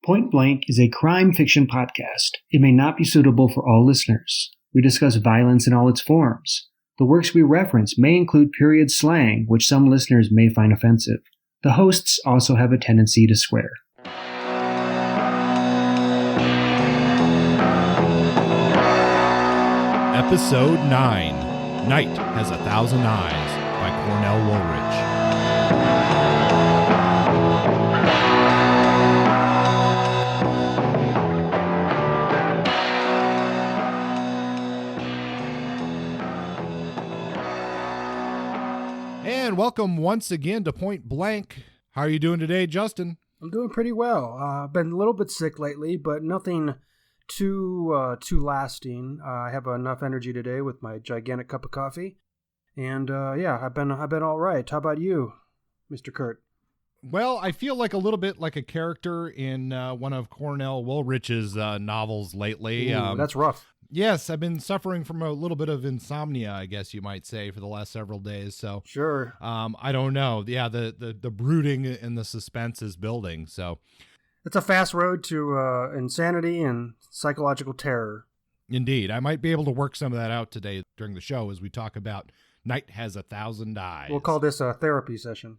Point Blank is a crime fiction podcast. It may not be suitable for all listeners. We discuss violence in all its forms. The works we reference may include period slang, which some listeners may find offensive. The hosts also have a tendency to swear. Episode 9, Night Has 1,000 Eyes by Cornell Woolrich. And welcome once again to Point Blank. How are you doing today, Justin? I'm doing pretty well. I've been a little bit sick lately, but nothing too lasting. I have enough energy today with my gigantic cup of coffee, and I've been all right. How about you, Mr. Kurt? Well, I feel like a little bit like a character in one of Cornell Woolrich's novels lately. Ooh, that's rough. Yes, I've been suffering from a little bit of insomnia, I guess you might say, for the last several days. So sure. I don't know. Yeah, the brooding and the suspense is building. So it's a fast road to insanity and psychological terror. Indeed. I might be able to work some of that out today during the show as we talk about Night Has 1,000 Eyes. We'll call this a therapy session.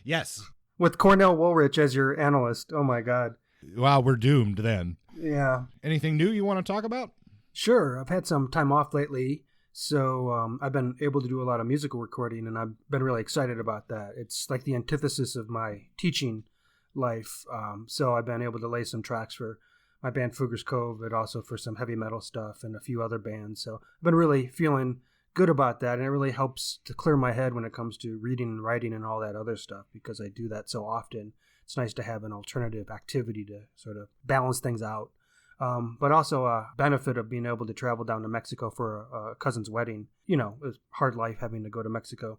Yes. With Cornell Woolrich as your analyst. Oh, my God. Wow, we're doomed then. Yeah. Anything new you want to talk about? Sure. I've had some time off lately, so I've been able to do a lot of musical recording, and I've been really excited about that. It's like the antithesis of my teaching life. So I've been able to lay some tracks for my band Fuger's Cove, but also for some heavy metal stuff and a few other bands. So I've been really feeling good about that, and it really helps to clear my head when it comes to reading and writing and all that other stuff, because I do that so often. It's nice to have an alternative activity to sort of balance things out. But also a benefit of being able to travel down to Mexico for a cousin's wedding. You know, it was hard life having to go to Mexico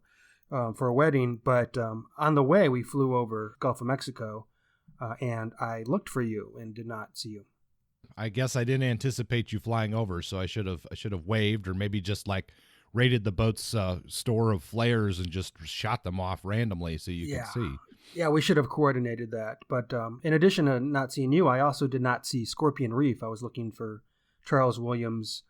for a wedding. But on the way, we flew over Gulf of Mexico, and I looked for you and did not see you. I guess I didn't anticipate you flying over, so I should have waved, or maybe just like raided the boat's store of flares and just shot them off randomly so you could see. Yeah, we should have coordinated that. But in addition to not seeing you, I also did not see Scorpion Reef. I was looking for Charles Williams'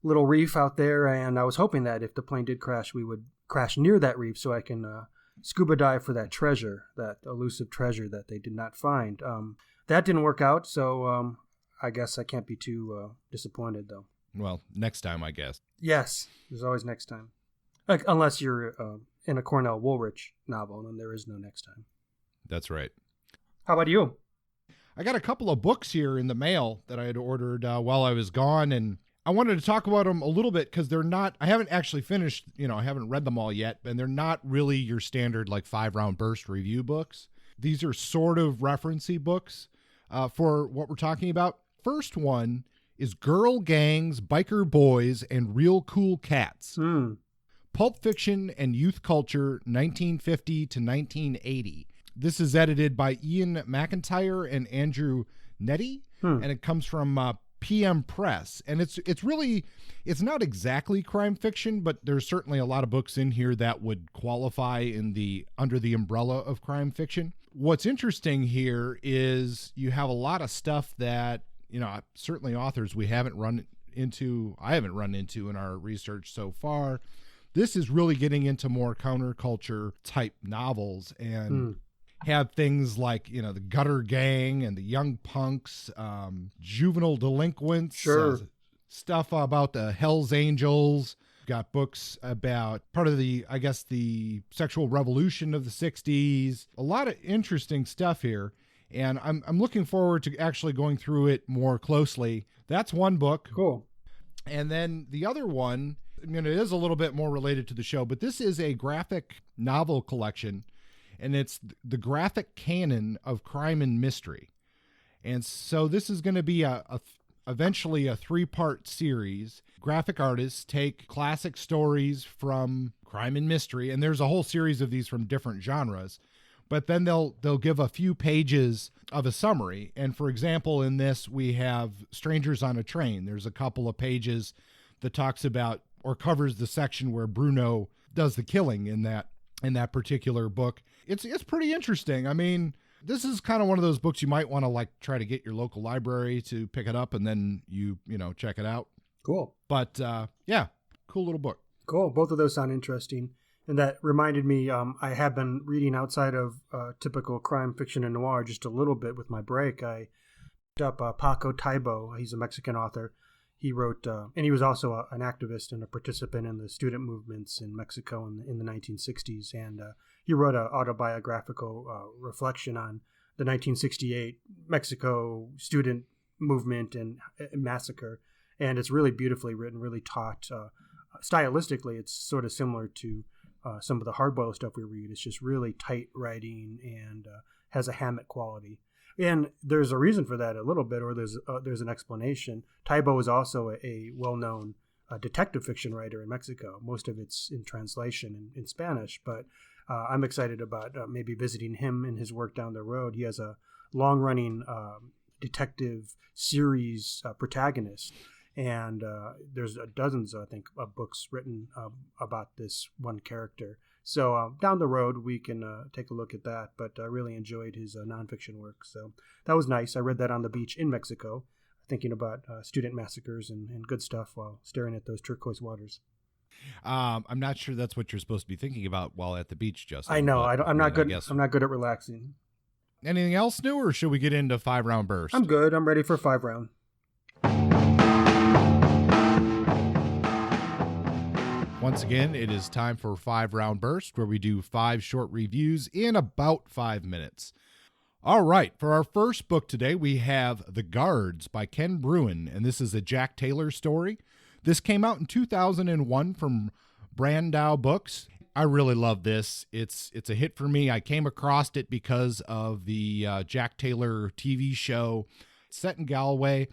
little reef out there, and I was hoping that if the plane did crash, we would crash near that reef so I can scuba dive for that treasure, that elusive treasure that they did not find. That didn't work out, so I guess I can't be too disappointed, though. Well, next time, I guess. Yes, there's always next time. Unless you're in a Cornell Woolrich novel, then there is no next time. That's right. How about you? I got a couple of books here in the mail that I had ordered while I was gone, and I wanted to talk about them a little bit because I haven't actually finished, I haven't read them all yet, and they're not really your standard like 5-round burst review books. These are sort of reference-y books for what we're talking about. First one is Girl Gangs, Biker Boys, and Real Cool Cats. Pulp Fiction and Youth Culture, 1950 to 1980. This is edited by Ian McIntyre and Andrew Nettie, and it comes from PM Press. And it's not exactly crime fiction, but there's certainly a lot of books in here that would qualify under the umbrella of crime fiction. What's interesting here is you have a lot of stuff that, certainly authors I haven't run into in our research so far. This is really getting into more counterculture type novels and have things like, the Gutter Gang and the Young Punks, juvenile delinquents, stuff about the Hells Angels. Got books about part of the sexual revolution of the 60s. A lot of interesting stuff here. And I'm looking forward to actually going through it more closely. That's one book. Cool. And then the other one, it is a little bit more related to the show, but this is a graphic novel collection, and it's the graphic canon of crime and mystery. And so this is going to be eventually a 3-part series. Graphic artists take classic stories from crime and mystery, and there's a whole series of these from different genres, but then they'll give a few pages of a summary. And for example, in this, we have Strangers on a Train. There's a couple of pages that talks about or covers the section where Bruno does the killing in that particular book. It's pretty interesting. This is kind of one of those books you might want to like try to get your local library to pick it up and then you check it out. Cool. But yeah, cool little book. Cool. Both of those sound interesting. And that reminded me, I have been reading outside of typical crime fiction and noir just a little bit with my break. I picked up Paco Taibo. He's a Mexican author. He wrote, and he was also an activist and a participant in the student movements in Mexico in the 1960s. And he wrote an autobiographical reflection on the 1968 Mexico student movement and massacre. And it's really beautifully written, really taut. Stylistically, it's sort of similar to some of the hardboiled stuff we read. It's just really tight writing and has a Hammett quality. And there's a reason for that a little bit, or there's an explanation. Taibo is also a well-known detective fiction writer in Mexico. Most of it's in translation in Spanish, but I'm excited about maybe visiting him and his work down the road. He has a long-running detective series protagonist, and there's dozens, I think, of books written about this one character. So down the road, we can take a look at that. But I really enjoyed his nonfiction work. So that was nice. I read that on the beach in Mexico, thinking about student massacres and good stuff while staring at those turquoise waters. I'm not sure that's what you're supposed to be thinking about while at the beach, Justin. I know. I'm not good. Guess. I'm not good at relaxing. Anything else new, or should we get into 5-round burst? I'm good. I'm ready for 5-round. Once again, it is time for 5-round burst, where we do 5 short reviews in about 5 minutes. All right, for our first book today, we have The Guards by Ken Bruen, and this is a Jack Taylor story. This came out in 2001 from Brandau Books. I really love this. It's a hit for me. I came across it because of the Jack Taylor TV show set in Galway.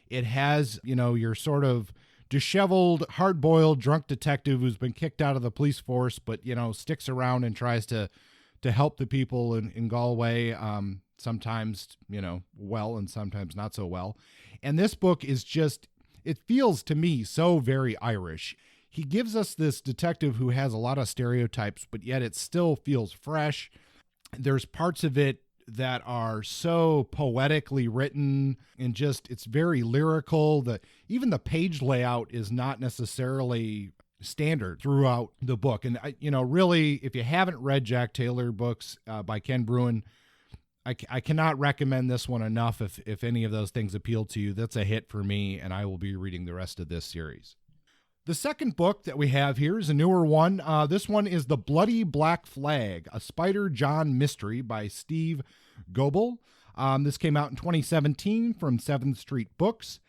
It has, your sort of disheveled, hard-boiled drunk detective who's been kicked out of the police force, but, sticks around and tries to help the people in Galway, sometimes, well and sometimes not so well. And this book is just, it feels to me so very Irish. He gives us this detective who has a lot of stereotypes, but yet it still feels fresh. There's parts of it that are so poetically written and just, it's very lyrical. Even the page layout is not necessarily standard throughout the book. And, really, if you haven't read Jack Taylor books by Ken Bruen, I cannot recommend this one enough. If any of those things appeal to you, that's a hit for me, and I will be reading the rest of this series. The second book that we have here is a newer one. This one is The Bloody Black Flag, a Spider John mystery by Steve Goble. This came out in 2017 from 7th Street Books.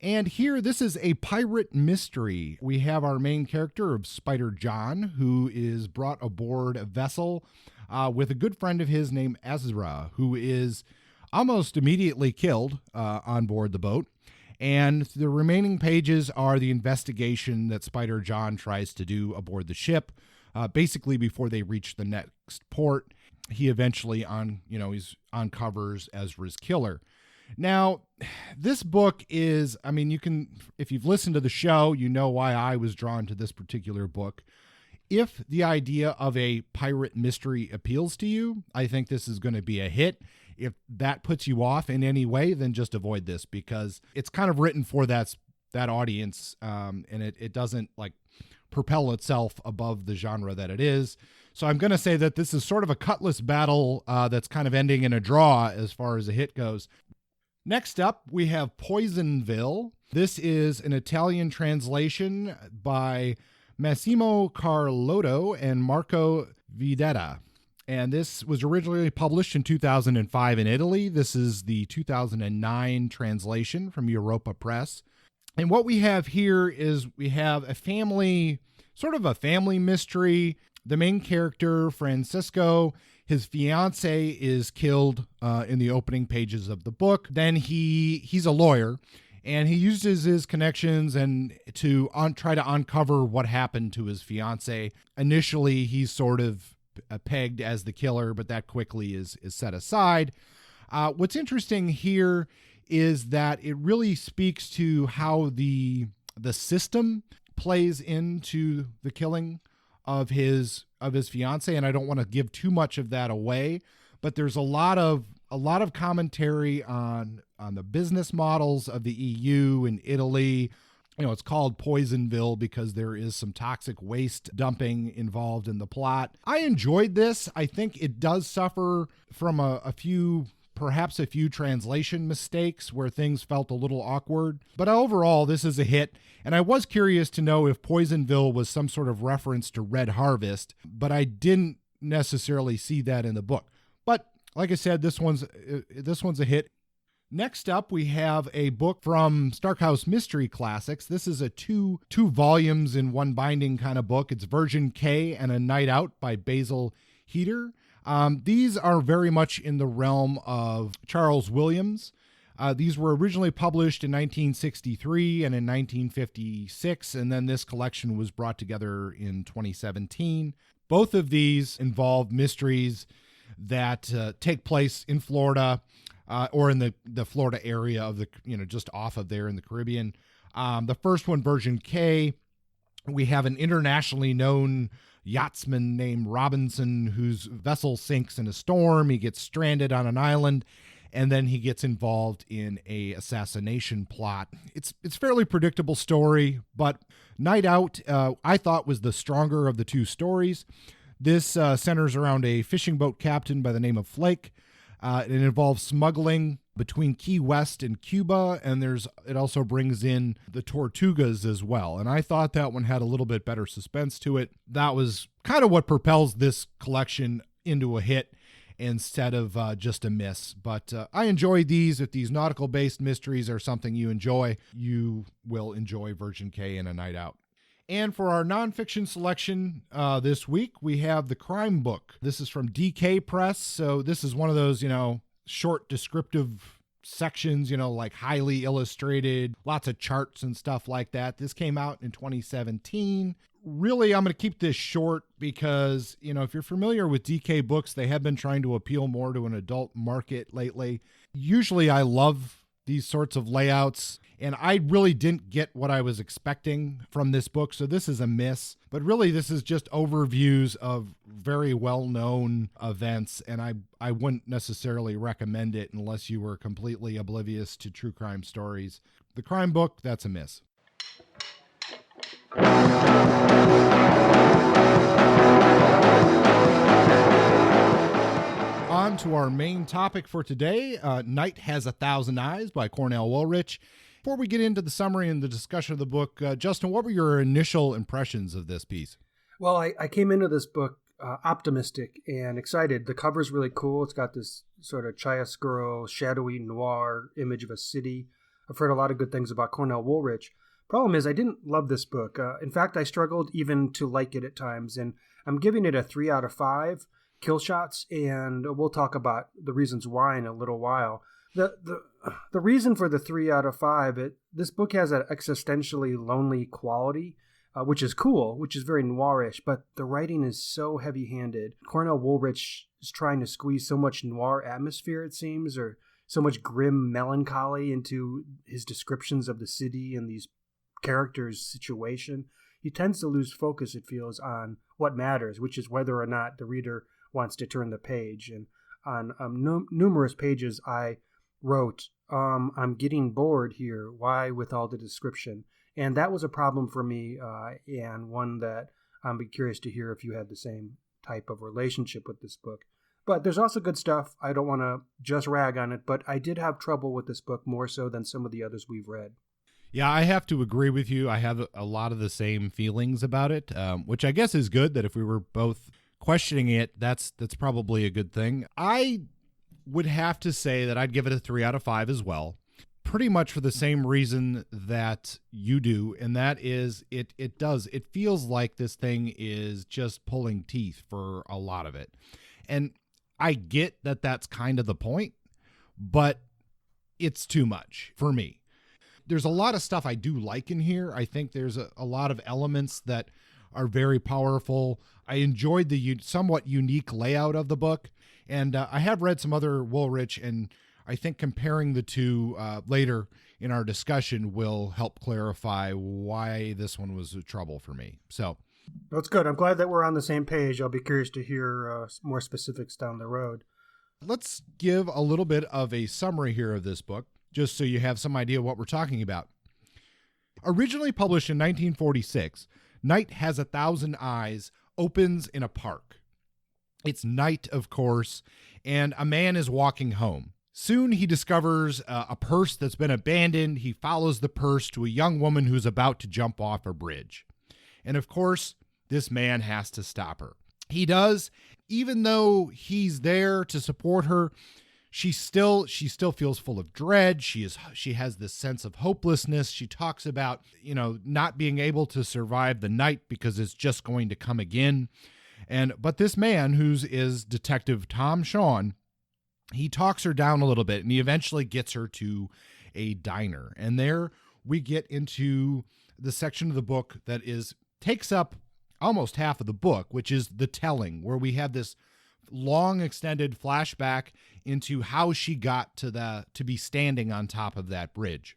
And here, this is a pirate mystery. We have our main character of Spider John, who is brought aboard a vessel with a good friend of his named Ezra, who is almost immediately killed on board the boat. And the remaining pages are the investigation that Spider John tries to do aboard the ship. Basically, before they reach the next port, he eventually uncovers Ezra's killer. Now, this book is, if you've listened to the show, you know why I was drawn to this particular book. If the idea of a pirate mystery appeals to you, I think this is going to be a hit. If that puts you off in any way, then just avoid this, because it's kind of written for that audience, and it doesn't propel itself above the genre that it is. So I'm going to say that this is sort of a cutlass battle that's kind of ending in a draw as far as a hit goes. Next up, we have Poisonville. This is an Italian translation by Massimo Carlotto and Marco Videtta. And this was originally published in 2005 in Italy. This is the 2009 translation from Europa Press. And what we have here is we have a family mystery. The main character, Francisco, his fiance is killed in the opening pages of the book. Then he's a lawyer, and he uses his connections and to try to uncover what happened to his fiance. Initially, he's sort of pegged as the killer, but that quickly is set aside. What's interesting here is that it really speaks to how the system plays into the killing of his fiance, and I don't want to give too much of that away, but there's a lot of commentary on the business models of the EU and Italy. You know, it's called Poisonville because there is some toxic waste dumping involved in the plot. I enjoyed this. I think it does suffer from a few translation mistakes where things felt a little awkward. But overall, this is a hit. And I was curious to know if Poisonville was some sort of reference to Red Harvest, but I didn't necessarily see that in the book. But like I said, this one's a hit. Next up, we have a book from Starkhouse Mystery Classics. This is a two volumes in one binding kind of book. It's Version K and A Night Out by Basil Heater. These are very much in the realm of Charles Williams. These were originally published in 1963 and in 1956, and then this collection was brought together in 2017. Both of these involve mysteries that take place in Florida, or in the Florida area of just off of there in the Caribbean. The first one, Version K, we have an internationally known yachtsman named Robinson whose vessel sinks in a storm. He gets stranded on an island, and then he gets involved in a assassination plot. It's fairly predictable story, but Night Out, I thought, was the stronger of the two stories. This centers around a fishing boat captain by the name of Flake. It involves smuggling between Key West and Cuba, and it also brings in the Tortugas as well. And I thought that one had a little bit better suspense to it. That was kind of what propels this collection into a hit instead of just a miss. But I enjoy these. If these nautical-based mysteries are something you enjoy, you will enjoy Version K and A Night Out. And for our nonfiction selection this week, we have The Crime Book. This is from DK Press. So this is one of those, short descriptive sections, like highly illustrated, lots of charts and stuff like that. This came out in 2017. Really, I'm going to keep this short because, if you're familiar with DK Books, they have been trying to appeal more to an adult market lately. Usually I love these sorts of layouts, and I really didn't get what I was expecting from this book, so this is a miss. But really, this is just overviews of very well-known events, and I wouldn't necessarily recommend it unless you were completely oblivious to true crime stories. The Crime Book, that's a miss. On to our main topic for today, Night Has 1,000 Eyes by Cornell Woolrich. Before we get into the summary and the discussion of the book, Justin, what were your initial impressions of this piece? Well, I came into this book optimistic and excited. The cover's really cool. It's got this sort of chiaroscuro, shadowy noir image of a city. I've heard a lot of good things about Cornell Woolrich. Problem is, I didn't love this book. In fact, I struggled even to like it at times, and I'm giving it a 3 out of 5 kill shots, and we'll talk about the reasons why in a little while. The reason for the 3 out of 5, this book has an existentially lonely quality, which is cool, which is very noirish, but the writing is so heavy-handed. Cornell Woolrich is trying to squeeze so much noir atmosphere, it seems, or so much grim melancholy into his descriptions of the city and these characters' situation. He tends to lose focus, it feels, on what matters, which is whether or not the reader wants to turn the page. And on numerous pages I wrote, I'm getting bored here. Why with all the description? And that was a problem for me, and one that I'd be curious to hear if you had the same type of relationship with this book. But there's also good stuff. I don't want to just rag on it, but I did have trouble with this book more so than some of the others we've read. Yeah, I have to agree with you. I have a lot of the same feelings about it, which I guess is good that if we were both questioning it, that's probably a good thing. I would have to say that I'd give it a 3 out of 5 as well, pretty much for the same reason that you do, and that is it feels like this thing is just pulling teeth for a lot of it. And I get that that's kind of the point, but it's too much for me. There's a lot of stuff I do like in here. I think there's a lot of elements that are very powerful. I enjoyed the somewhat unique layout of the book, and I have read some other Woolrich, and I think comparing the two later in our discussion will help clarify why this one was trouble for me. So that's good. I'm glad that we're on the same page. I'll be curious to hear more specifics down the road. Let's give a little bit of a summary here of this book, just so you have some idea what we're talking about. Originally published in 1946, Night Has 1,000 Eyes opens in a park. It's night, of course, and a man is walking home. Soon he discovers a purse that's been abandoned. He follows the purse to a young woman who's about to jump off a bridge. And of course, this man has to stop her. He does, even though he's there to support her. She still feels full of dread. She has this sense of hopelessness. She talks about, not being able to survive the night because it's just going to come again. But this man, is Detective Tom Shawn, he talks her down a little bit, and he eventually gets her to a diner. And there we get into the section of the book that takes up almost half of the book, which is the telling, where we have this long extended flashback into how she got to be standing on top of that bridge.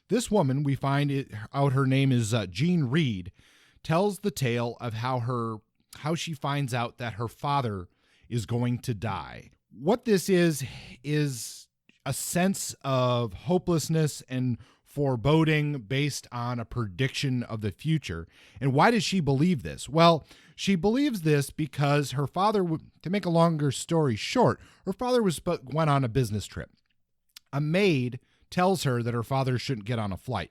This woman, we find out her name is Jean Reed, tells the tale of how she finds out that her father is going to die. What this is a sense of hopelessness and foreboding based on a prediction of the future. And why does she believe this? Well, she believes this because her father, to make a longer story short, her father went on a business trip. A maid tells her that her father shouldn't get on a flight.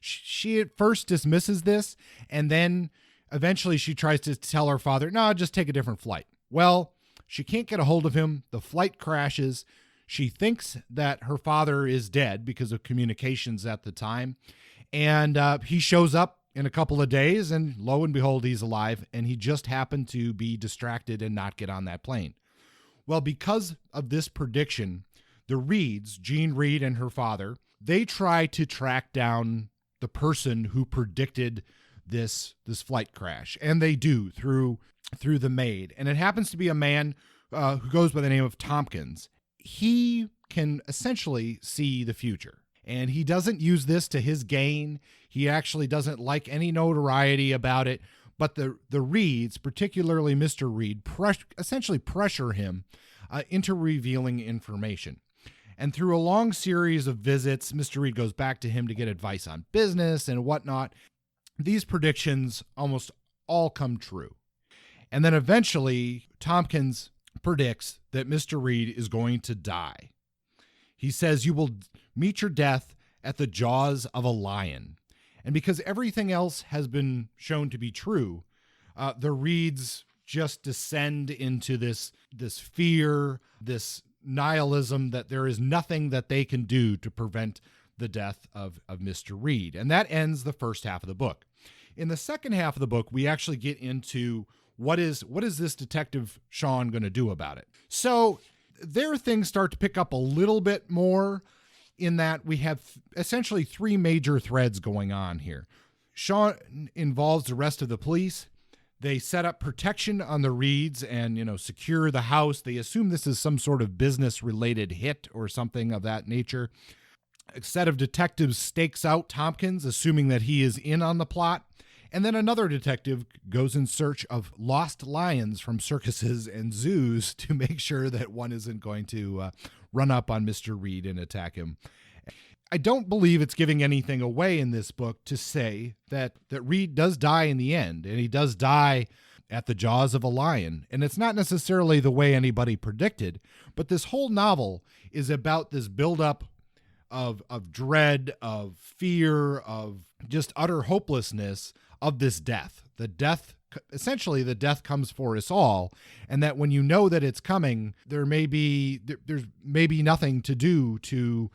She at first dismisses this, and then eventually she tries to tell her father, no, just take a different flight. Well, she can't get a hold of him. The flight crashes. She thinks that her father is dead because of communications at the time. And he shows up in a couple of days, and lo and behold, he's alive. And he just happened to be distracted and not get on that plane. Well, because of this prediction, the Reeds, Jean Reed and her father, they try to track down the person who predicted this flight crash. And they do through the maid. And it happens to be a man who goes by the name of Tompkins. He can essentially see the future, and he doesn't use this to his gain. He actually doesn't like any notoriety about it, but the Reeds, particularly Mr. Reed, essentially pressure him into revealing information. And through a long series of visits, Mr. Reed goes back to him to get advice on business and whatnot. These predictions almost all come true. And then eventually, Tompkins predicts that Mr. Reed is going to die. He says, you will meet your death at the jaws of a lion. And because everything else has been shown to be true, the Reeds just descend into this fear, this nihilism that there is nothing that they can do to prevent the death of Mr. Reed. And that ends the first half of the book. In the second half of the book, we actually get into what is this Detective Shawn going to do about it? So there things start to pick up a little bit more in that we have essentially three major threads going on here. Shawn involves the rest of the police. They set up protection on the Reeds and, secure the house. They assume this is some sort of business-related hit or something of that nature. A set of detectives stakes out Tompkins, assuming that he is in on the plot. And then another detective goes in search of lost lions from circuses and zoos to make sure that one isn't going to run up on Mr. Reed and attack him. I don't believe it's giving anything away in this book to say that Reed does die in the end, and he does die at the jaws of a lion. And it's not necessarily the way anybody predicted, but this whole novel is about this buildup of dread, of fear, of just utter hopelessness of this death. Essentially the death comes for us all, and that when you know that it's coming, there's maybe nothing to do to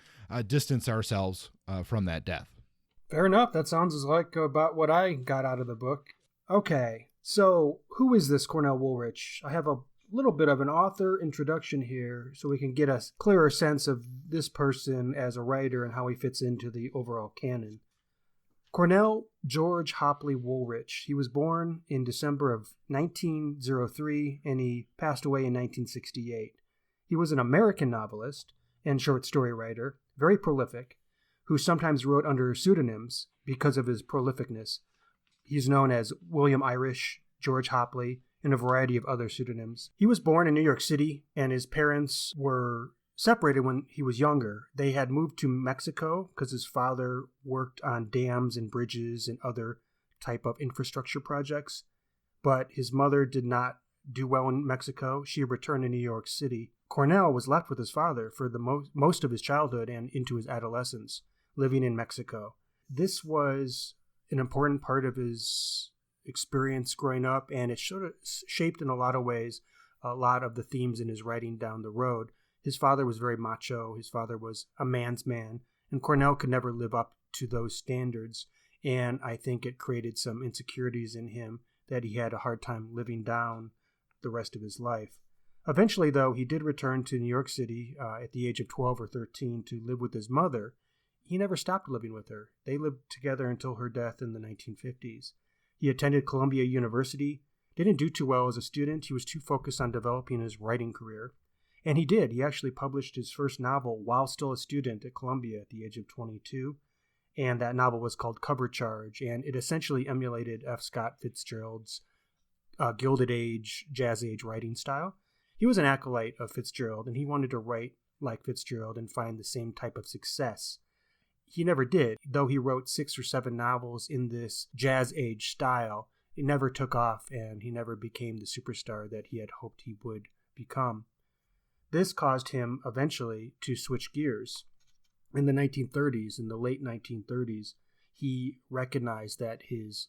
distance ourselves from that death. Fair enough. That sounds like about what I got out of the book. Okay, so who is this Cornell Woolrich? I have a little bit of an author introduction here so we can get a clearer sense of this person as a writer and how he fits into the overall canon. Cornell George Hopley Woolrich. He was born in December of 1903 and he passed away in 1968. He was an American novelist and short story writer, very prolific, who sometimes wrote under pseudonyms because of his prolificness. He's known as William Irish, George Hopley, and a variety of other pseudonyms. He was born in New York City, and his parents were separated when he was younger. They had moved to Mexico because his father worked on dams and bridges and other type of infrastructure projects. But his mother did not do well in Mexico. She returned to New York City. Cornell was left with his father for the most of his childhood and into his adolescence, living in Mexico. This was an important part of his experience growing up, and it sort of shaped in a lot of ways a lot of the themes in his writing down the road. His father was very macho. His father was a man's man, and Cornell could never live up to those standards. And I think it created some insecurities in him that he had a hard time living down the rest of his life. Eventually, though, he did return to New York City at the age of 12 or 13 to live with his mother. He never stopped living with her. They lived together until her death in the 1950s. He attended Columbia University, didn't do too well as a student. He was too focused on developing his writing career. And he did. He actually published his first novel while still a student at Columbia at the age of 22. And that novel was called Cover Charge, and it essentially emulated F. Scott Fitzgerald's Gilded Age, Jazz Age writing style. He was an acolyte of Fitzgerald, and he wanted to write like Fitzgerald and find the same type of success. He never did. Though he wrote 6 or 7 novels in this Jazz Age style, it never took off, and he never became the superstar that he had hoped he would become. This caused him eventually to switch gears. In the 1930s, in the late 1930s, he recognized that his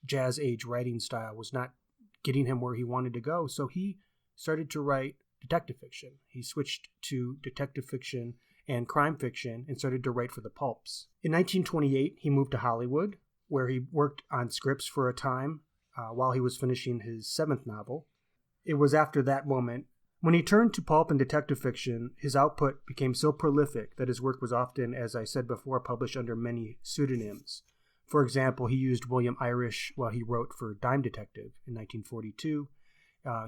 Jazz Age writing style was not getting him where he wanted to go, so he started to write detective fiction. He switched to detective fiction and crime fiction and started to write for the pulps. In 1928, he moved to Hollywood, where he worked on scripts for a time while he was finishing his 7th novel. It was after that moment, when he turned to pulp and detective fiction, his output became so prolific that his work was often, as I said before, published under many pseudonyms. For example, he used William Irish while he wrote for Dime Detective in 1942.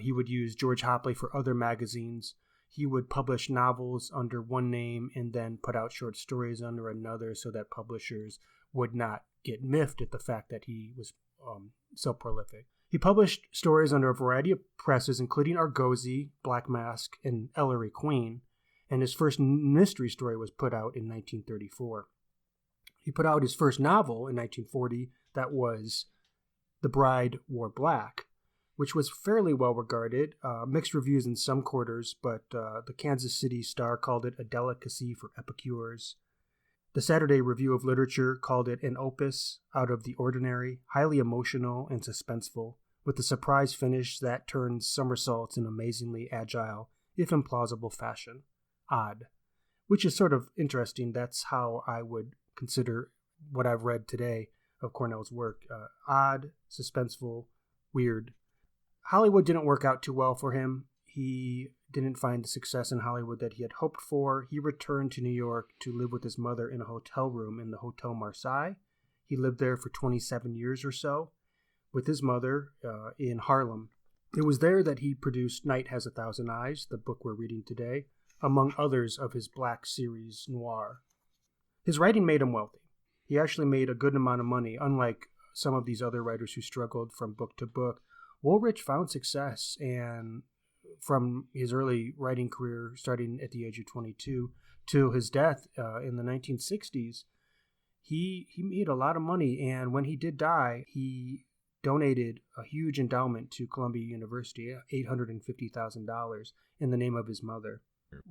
He would use George Hopley for other magazines. He would publish novels under one name and then put out short stories under another so that publishers would not get miffed at the fact that he was so prolific. He published stories under a variety of presses, including Argosy, Black Mask, and Ellery Queen, and his first mystery story was put out in 1934. He put out his first novel in 1940 that was The Bride Wore Black, which was fairly well regarded, mixed reviews in some quarters, but the Kansas City Star called it a delicacy for epicures. The Saturday Review of Literature called it an opus out of the ordinary, highly emotional and suspenseful, with a surprise finish that turns somersaults in amazingly agile, if implausible fashion. Odd. Which is sort of interesting. That's how I would consider what I've read today of Cornell's work. Odd, suspenseful, weird. Hollywood didn't work out too well for him. He didn't find the success in Hollywood that he had hoped for. He returned to New York to live with his mother in a hotel room in the Hotel Marseille. He lived there for 27 years or so with his mother in Harlem. It was there that he produced Night Has a Thousand Eyes, the book we're reading today, among others of his Black series Noir. His writing made him wealthy. He actually made a good amount of money, unlike some of these other writers who struggled from book to book. Woolrich found success, and from his early writing career, starting at the age of 22, to his death in the 1960s, he made a lot of money. And when he did die, he donated a huge endowment to Columbia University, $850,000, in the name of his mother.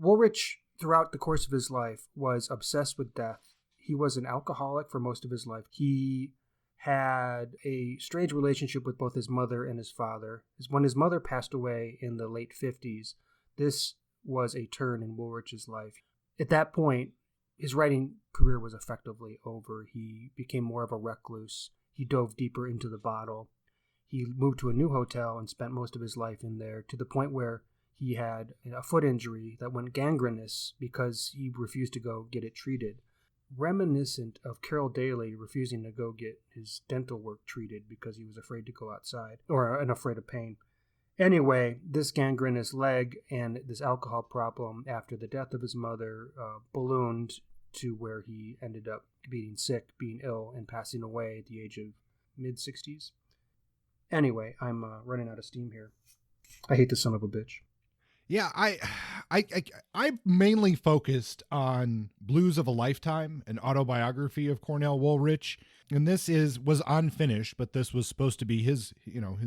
Woolrich, throughout the course of his life, was obsessed with death. He was an alcoholic for most of his life. He had a strange relationship with both his mother and his father. When his mother passed away in the late 50s, this was a turn in Woolrich's life. At that point, his writing career was effectively over. He became more of a recluse. He dove deeper into the bottle. He moved to a new hotel and spent most of his life in there, to the point where he had a foot injury that went gangrenous because he refused to go get it treated. Reminiscent of Carol Daly refusing to go get his dental work treated because he was afraid to go outside, and afraid of pain. Anyway, this gangrenous leg and this alcohol problem after the death of his mother ballooned to where he ended up being sick, being ill, and passing away at the age of mid-60s. Anyway, I'm running out of steam here. I hate the son of a bitch. Yeah, I mainly focused on Blues of a Lifetime, an autobiography of Cornell Woolrich, and this was unfinished, but this was supposed to be his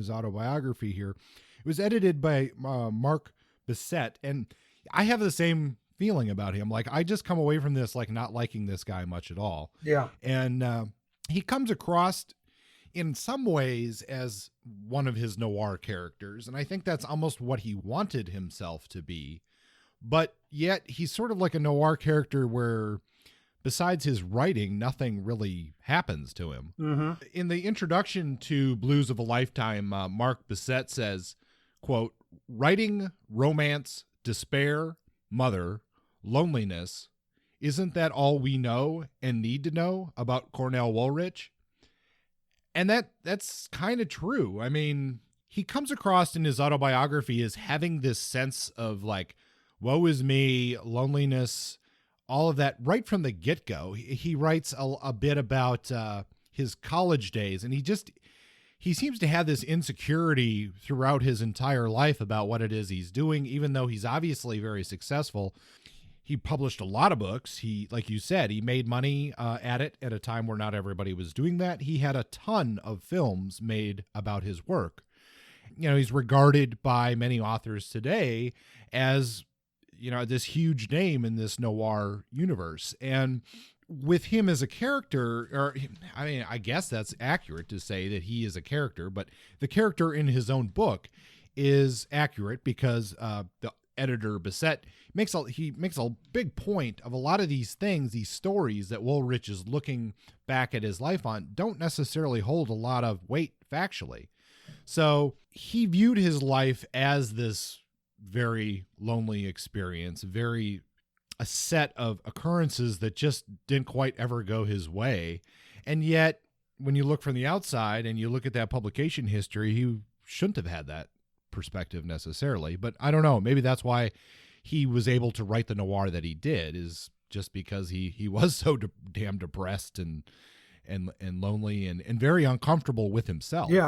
autobiography here. It was edited by Mark Bassett, and I have the same feeling about him. Like, I just come away from this like not liking this guy much at all. Yeah, and he comes across in some ways as one of his noir characters, and I think that's almost what he wanted himself to be. But yet he's sort of like a noir character where, besides his writing, nothing really happens to him. Mm-hmm. In the introduction to Blues of a Lifetime, Mark Bassett says, quote, "Writing, romance, despair, mother, loneliness, isn't that all we know and need to know about Cornell Woolrich?" And that's kind of true. I mean, he comes across in his autobiography as having this sense of like, woe is me, loneliness, all of that right from the get-go. He writes a bit about his college days, and he seems to have this insecurity throughout his entire life about what it is he's doing, even though he's obviously very successful. He published a lot of books. He, like you said, he made money at it at a time where not everybody was doing that. He had a ton of films made about his work. You know, he's regarded by many authors today as, you know, this huge name in this noir universe. And with him as a character, or I mean, I guess that's accurate to say that he is a character, but the character in his own book is accurate because the editor Bassett makes a big point of a lot of these things, these stories that Woolrich is looking back at his life on don't necessarily hold a lot of weight factually. So he viewed his life as this very lonely experience, a set of occurrences that just didn't quite ever go his way. And yet, when you look from the outside and you look at that publication history, he shouldn't have had that perspective necessarily. But I don't know, maybe that's why he was able to write the noir that he did, is just because he was so damn depressed and lonely and very uncomfortable with himself. Yeah,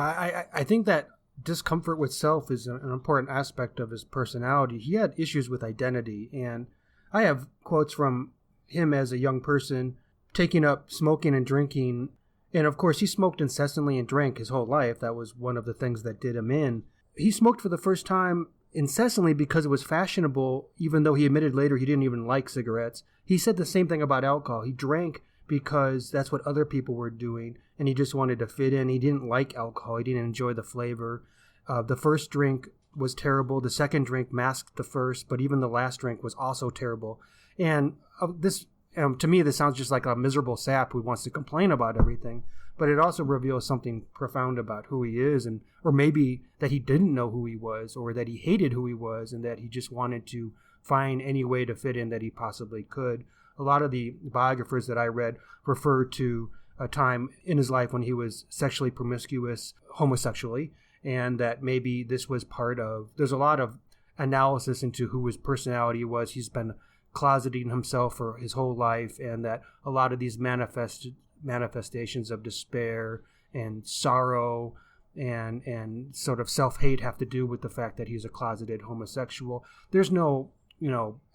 I think that discomfort with self is an important aspect of his personality. He had issues with identity, and I have quotes from him as a young person taking up smoking and drinking. And of course, he smoked incessantly and drank his whole life. That was one of the things that did him in. He smoked for the first time incessantly because it was fashionable, even though he admitted later he didn't even like cigarettes. He said the same thing about alcohol. He drank because that's what other people were doing, and he just wanted to fit in. He didn't like alcohol. He didn't enjoy the flavor. The first drink was terrible. The second drink masked the first, but even the last drink was also terrible. And this, to me, this sounds just like a miserable sap who wants to complain about everything. But it also reveals something profound about who he is, or maybe that he didn't know who he was, or that he hated who he was, and that he just wanted to find any way to fit in that he possibly could. A lot of the biographers that I read refer to a time in his life when he was sexually promiscuous homosexually, and that maybe this was part of... There's a lot of analysis into who his personality was. He's been closeting himself for his whole life, and that a lot of these manifestations of despair and sorrow and sort of self-hate have to do with the fact that he's a closeted homosexual. There's no,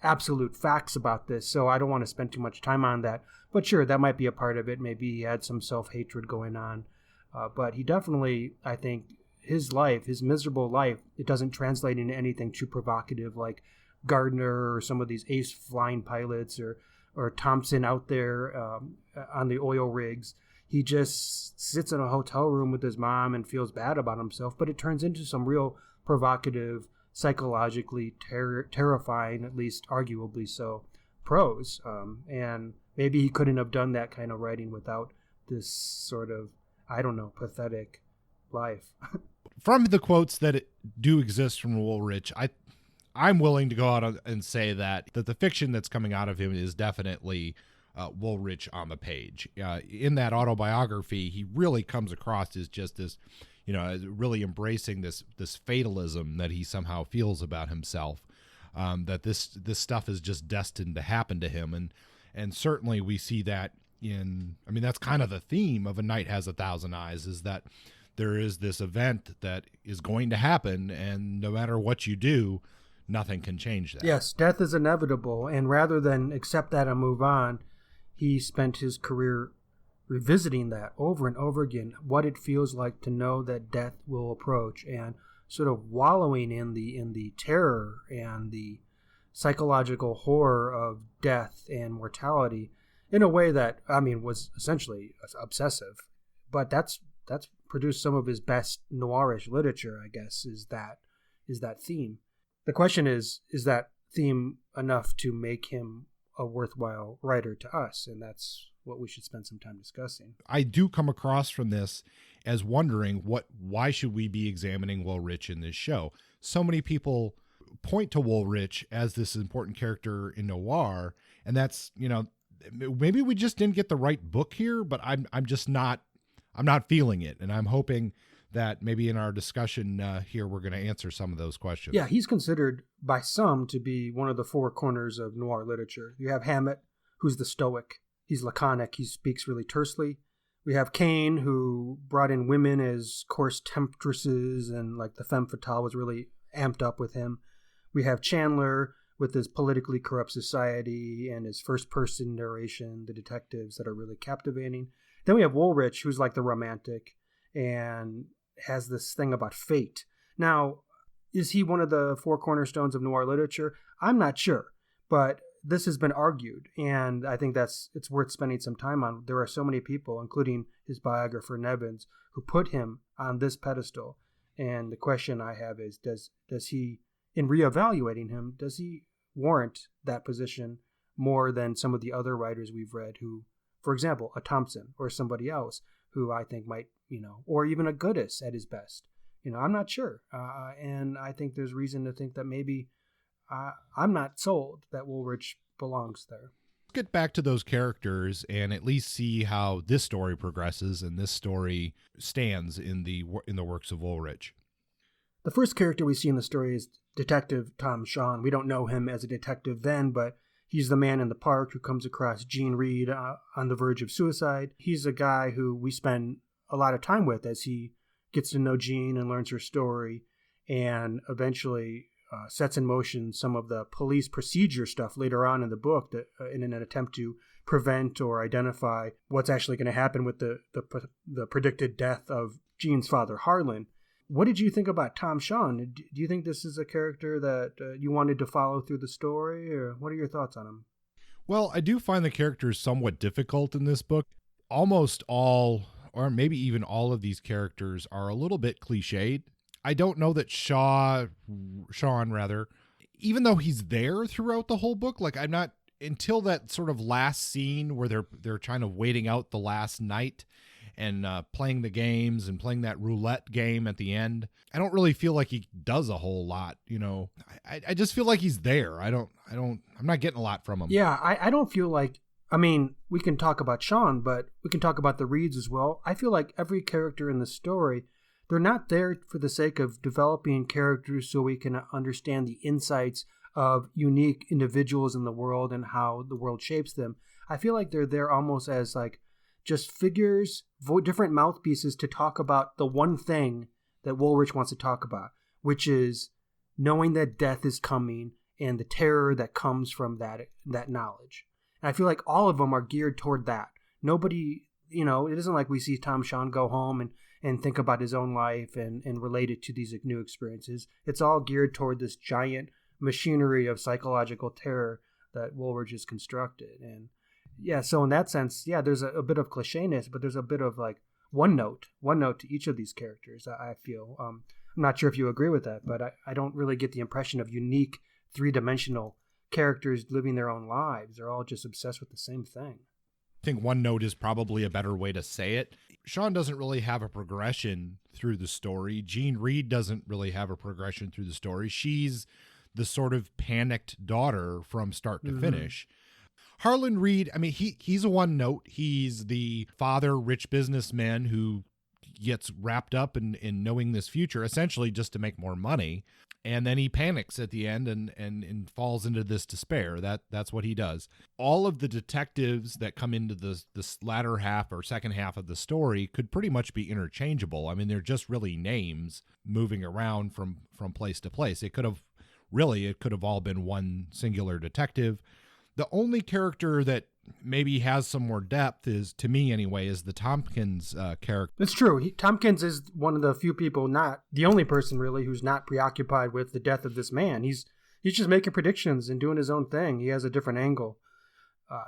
absolute facts about this, so I don't want to spend too much time on that. But sure, that might be a part of it. Maybe he had some self-hatred going on. But he definitely, I think, his life, his miserable life, it doesn't translate into anything too provocative like Gardner or some of these ace flying pilots or Thompson out there on the oil rigs. He just sits in a hotel room with his mom and feels bad about himself, but it turns into some real provocative, psychologically terrifying, at least arguably so, prose. And maybe he couldn't have done that kind of writing without this sort of, pathetic life. From the quotes that do exist from Woolrich, I'm willing to go out and say that the fiction that's coming out of him is definitely Woolrich on the page. In that autobiography, he really comes across as just this, really embracing this fatalism that he somehow feels about himself, that this stuff is just destined to happen to him. And certainly we see that that's kind of the theme of A Night Has a Thousand Eyes, is that there is this event that is going to happen, and no matter what you do, nothing can change that. Yes, death is inevitable, and rather than accept that and move on, he spent his career revisiting that over and over again, what it feels like to know that death will approach, and sort of wallowing in the terror and the psychological horror of death and mortality in a way that, I mean, was essentially obsessive. But that's produced some of his best noirish literature, I guess, is that theme. The question is that theme enough to make him a worthwhile writer to us? And that's what we should spend some time discussing. I do come across from this as wondering why should we be examining Woolrich in this show? So many people point to Woolrich as this important character in noir, and that's, maybe we just didn't get the right book here, but I'm not feeling it, and I'm hoping that maybe in our discussion here we're going to answer some of those questions. Yeah, he's considered by some to be one of the four corners of noir literature. You have Hammett, who's the stoic. He's laconic. He speaks really tersely. We have Kane, who brought in women as coarse temptresses, and like the femme fatale was really amped up with him. We have Chandler with his politically corrupt society and his first-person narration, the detectives that are really captivating. Then we have Woolrich, who's like the romantic and has this thing about fate. Now, is he one of the four cornerstones of noir literature? I'm not sure, but this has been argued, and I think it's worth spending some time on. There are so many people, including his biographer Nevins, who put him on this pedestal. And the question I have is, does he, in reevaluating him, does he warrant that position more than some of the other writers we've read who, for example, a Thompson or somebody else who I think might, or even a Goodis at his best? I'm not sure. And I think there's reason to think that maybe I'm not sold that Woolrich belongs there. Get back to those characters and at least see how this story progresses and this story stands in the works of Woolrich. The first character we see in the story is Detective Tom Shawn. We don't know him as a detective then, but he's the man in the park who comes across Jean Reed on the verge of suicide. He's a guy who we spend a lot of time with as he gets to know Jean and learns her story, and eventually sets in motion some of the police procedure stuff later on in the book that in an attempt to prevent or identify what's actually going to happen with the predicted death of Jean's father, Harlan. What did you think about Tom Shawn? Do you think this is a character that you wanted to follow through the story, or what are your thoughts on him? Well, I do find the characters somewhat difficult in this book. Almost all, or maybe even all of these characters are a little bit cliched. I don't know that Shawn, even though he's there throughout the whole book, like I'm not, until that sort of last scene where they're kind of waiting out the last night and playing the games and playing that roulette game at the end, I don't really feel like he does a whole lot. I just feel like he's there. I'm not getting a lot from him. Yeah, I don't feel like, I mean, we can talk about Shawn, but we can talk about the Reeds as well. I feel like every character in the story, they're not there for the sake of developing characters so we can understand the insights of unique individuals in the world and how the world shapes them. I feel like they're there almost as like just figures, different mouthpieces to talk about the one thing that Woolrich wants to talk about, which is knowing that death is coming and the terror that comes from that knowledge. And I feel like all of them are geared toward that. Nobody, it isn't like we see Tom Shawn go home and think about his own life and relate it to these new experiences. It's all geared toward this giant machinery of psychological terror that Woolrich has constructed. And yeah, so in that sense, yeah, there's a bit of clichéness, but there's a bit of like one note to each of these characters, I feel. I'm not sure if you agree with that, but I don't really get the impression of unique three-dimensional characters living their own lives. They're all just obsessed with the same thing. I think one note is probably a better way to say it. Shawn doesn't really have a progression through the story. Jean Reed doesn't really have a progression through the story. She's the sort of panicked daughter from start to finish. Harlan Reed, I mean, he's a one note. He's the father, rich businessman who, gets wrapped up in knowing this future, essentially just to make more money. And then he panics at the end and falls into this despair. That's what he does. All of the detectives that come into this latter half or second half of the story could pretty much be interchangeable. I mean, they're just really names moving around from place to place. It could have all been one singular detective. The only character that maybe has some more depth is, to me anyway, is the Tompkins character. It's true. Tompkins is one of the few people, not the only person really, who's not preoccupied with the death of this man. He's just making predictions and doing his own thing. He has a different angle.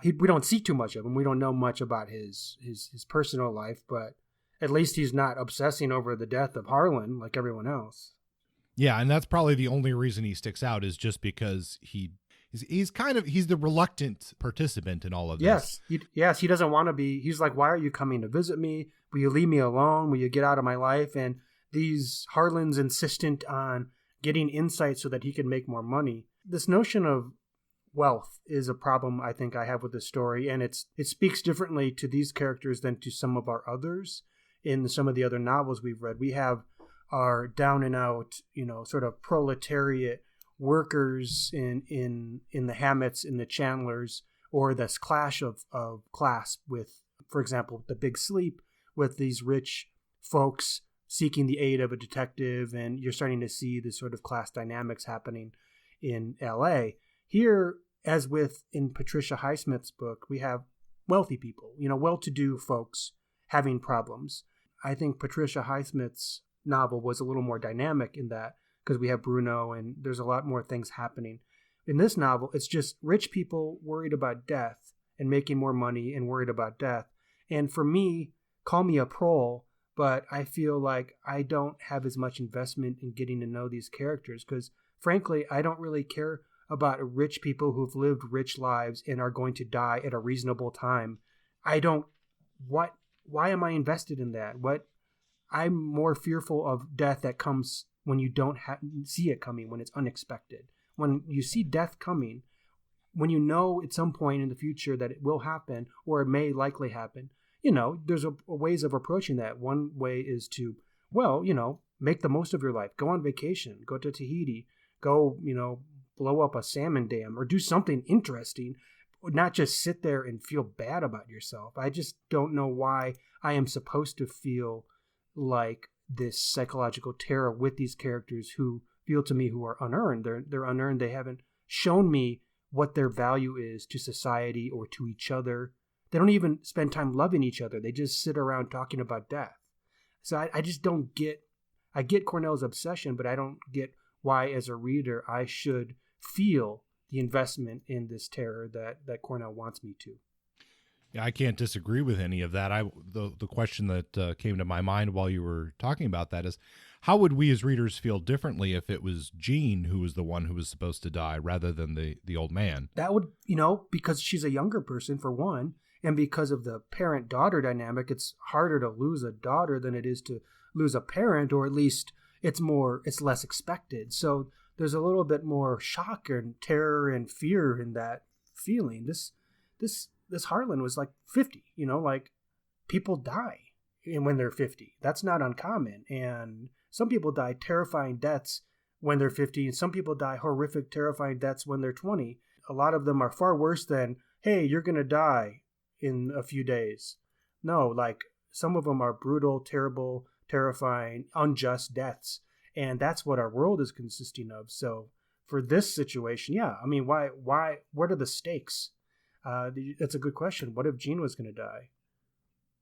We don't see too much of him. We don't know much about his personal life, but at least he's not obsessing over the death of Harlan like everyone else. Yeah, and that's probably the only reason he sticks out, is just because he's the reluctant participant in all of this. Yes, he doesn't want to be. He's like, why are you coming to visit me? Will you leave me alone? Will you get out of my life? And Harlan's insistent on getting insight so that he can make more money. This notion of wealth is a problem I think I have with this story, and it speaks differently to these characters than to some of our others in some of the other novels we've read. We have our down and out, sort of proletariat workers in the Hammets, in the Chandlers, or this clash of class with, for example, the Big Sleep, with these rich folks seeking the aid of a detective, and you're starting to see this sort of class dynamics happening in LA. Here, as in Patricia Highsmith's book, we have wealthy people, well-to-do folks having problems. I think Patricia Highsmith's novel was a little more dynamic in that, because we have Bruno and there's a lot more things happening. In this novel, it's just rich people worried about death and making more money and worried about death. And for me, call me a prole, but I feel like I don't have as much investment in getting to know these characters, because frankly, I don't really care about rich people who've lived rich lives and are going to die at a reasonable time. Why am I invested in that? I'm more fearful of death that comes when you don't see it coming, when it's unexpected. When you see death coming, when you know at some point in the future that it will happen or it may likely happen, there's ways of approaching that. One way is to, make the most of your life. Go on vacation. Go to Tahiti. Go, blow up a salmon dam or do something interesting. Not just sit there and feel bad about yourself. I just don't know why I am supposed to feel like this psychological terror with these characters who feel to me who are unearned. They're unearned. They haven't shown me what their value is to society or to each other. They don't even spend time loving each other. They just sit around talking about death. So I just don't get, I get Cornell's obsession, but I don't get why as a reader I should feel the investment in this terror that Cornell wants me to. Yeah, I can't disagree with any of that. The question that came to my mind while you were talking about that is, how would we as readers feel differently if it was Jean who was the one who was supposed to die rather than the old man? That would, because she's a younger person for one, and because of the parent-daughter dynamic, it's harder to lose a daughter than it is to lose a parent, or at least it's less expected. So there's a little bit more shock and terror and fear in that feeling. This Harlan was like 50, like people die when they're 50. That's not uncommon. And some people die terrifying deaths when they're 50, and some people die horrific, terrifying deaths when they're 20. A lot of them are far worse than, hey, you're going to die in a few days. No, like some of them are brutal, terrible, terrifying, unjust deaths. And that's what our world is consisting of. So for this situation, yeah, I mean, why, what are the stakes? That's a good question. What if Jean was going to die?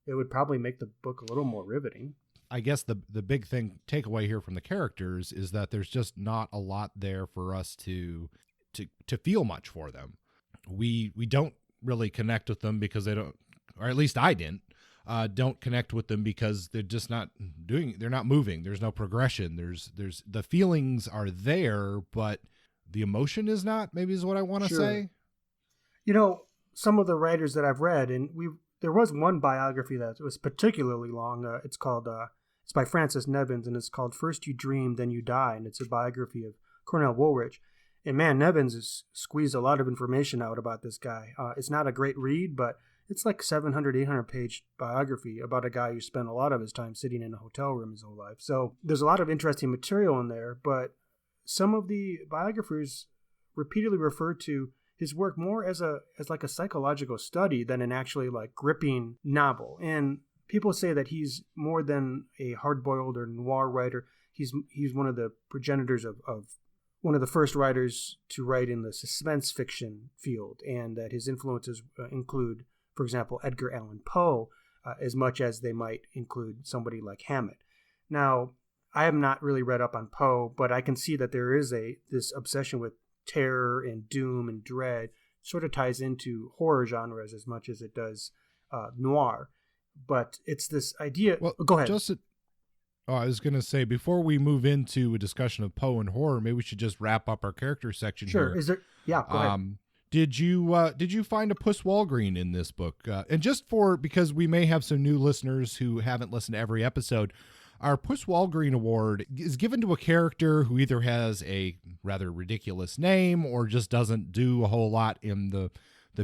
It would probably make the book a little more riveting. I guess the big takeaway here from the characters is that there's just not a lot there for us to feel much for them. We don't really connect with them because they don't, or at least I didn't, don't connect with them because they're just not they're not moving. There's no progression. There's the feelings are there, but the emotion is not, maybe is what I want to say. Some of the writers that I've read, and there was one biography that was particularly long. It's by Francis Nevins, and it's called First You Dream, Then You Die, and it's a biography of Cornell Woolrich. And man, Nevins has squeezed a lot of information out about this guy. It's not a great read, but It's like 700, 800-page biography about a guy who spent a lot of his time sitting in a hotel room his whole life. So there's a lot of interesting material in there, but some of the biographers repeatedly refer to his work more as like a psychological study than an actually like gripping novel. And people say that he's more than a hard-boiled or noir writer. He's one of the progenitors of one of the first writers to write in the suspense fiction field, and that his influences include, for example, Edgar Allan Poe, as much as they might include somebody like Hammett. Now, I have not really read up on Poe, but I can see that there is this obsession with terror and doom and dread. Sort of ties into horror genres as much as it does noir. But it's this idea. Well, go ahead. I was going to say, before we move into a discussion of Poe and horror, maybe we should just wrap up our character section here. Sure. Is there? Yeah, go ahead. Did you find a Puss Walgreen in this book? And just because we may have some new listeners who haven't listened to every episode, our Puss Walgreen Award is given to a character who either has a rather ridiculous name or just doesn't do a whole lot in the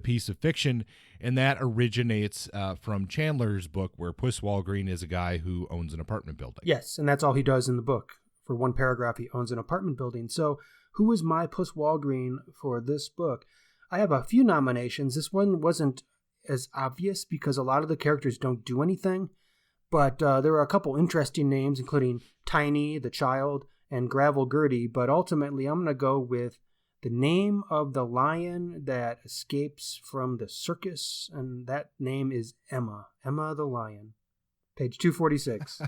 piece of fiction, and that originates from Chandler's book, where Puss Walgreen is a guy who owns an apartment building. Yes, and that's all he does in the book. For one paragraph, he owns an apartment building. So who is my Puss Walgreen for this book? I have a few nominations. This one wasn't as obvious because a lot of the characters don't do anything, but there are a couple interesting names, including Tiny, the child, and Gravel Gertie, but ultimately I'm going to go with the name of the lion that escapes from the circus, and that name is Emma. Emma the lion. Page 246.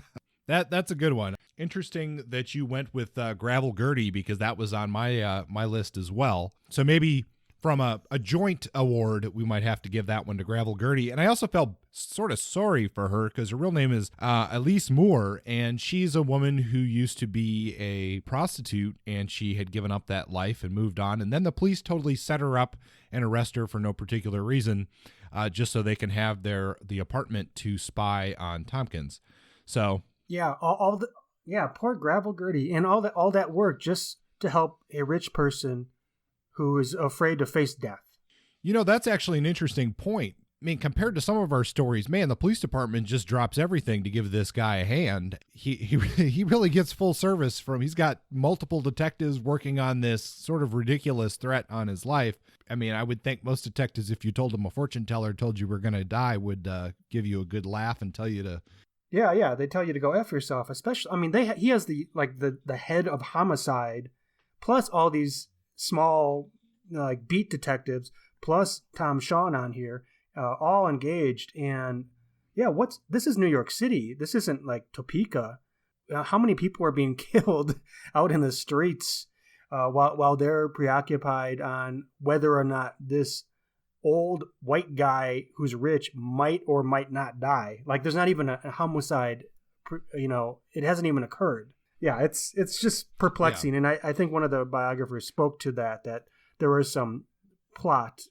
That's a good one. Interesting that you went with Gravel Gertie, because that was on my my list as well. So maybe from a joint award, we might have to give that one to Gravel Gertie. And I also felt sort of sorry for her because her real name is Elise Moore, and she's a woman who used to be a prostitute, and she had given up that life and moved on. And then the police totally set her up and arrest her for no particular reason, just so they can have the apartment to spy on Tompkins. So yeah, poor Gravel Gertie, and all that work just to help a rich person who is afraid to face death. You know, that's actually an interesting point. I mean, compared to some of our stories, man, the police department just drops everything to give this guy a hand. He really gets full service he's got multiple detectives working on this sort of ridiculous threat on his life. I mean, I would think most detectives, if you told them a fortune teller told you we're going to die, would give you a good laugh and tell you to. Yeah, they tell you to go F yourself. Especially, I mean, he has the head of homicide, plus all these small like beat detectives, plus Tom Shawn on here, all engaged. And yeah, this is New York City. This isn't like Topeka. How many people are being killed out in the streets while they're preoccupied on whether or not this old white guy who's rich might or might not die? Like, there's not even a homicide, it hasn't even occurred. Yeah, it's just perplexing. Yeah. And I think one of the biographers spoke to that there were some plot,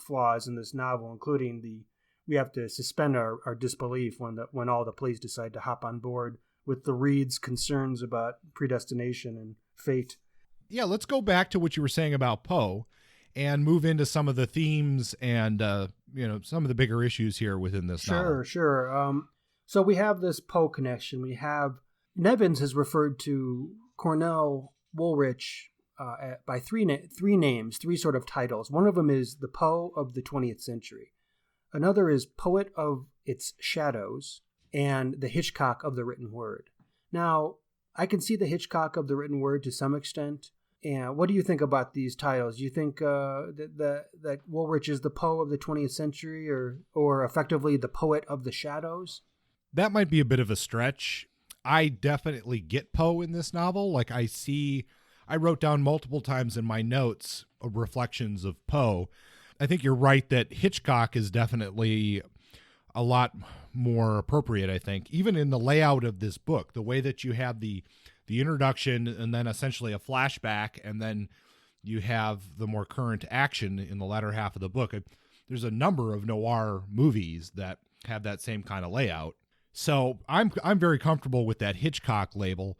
flaws in this novel, including we have to suspend our disbelief when all the police decide to hop on board with the Reeds' concerns about predestination and fate. Yeah, let's go back to what you were saying about Poe and move into some of the themes and some of the bigger issues here within this novel. Sure. So we have this Poe connection. We have Nevins has referred to Cornell Woolrich by three names, three sort of titles. One of them is the Poe of the 20th century. Another is Poet of its Shadows, and the Hitchcock of the written word. Now, I can see the Hitchcock of the written word to some extent. And what do you think about these titles? Do you think that Woolrich is the Poe of the 20th century, or effectively the Poet of the Shadows? That might be a bit of a stretch. I definitely get Poe in this novel. Like, I wrote down multiple times in my notes reflections of Poe. I think you're right that Hitchcock is definitely a lot more appropriate, I think, even in the layout of this book, the way that you have the introduction and then essentially a flashback, and then you have the more current action in the latter half of the book. There's a number of noir movies that have that same kind of layout. So I'm very comfortable with that Hitchcock label.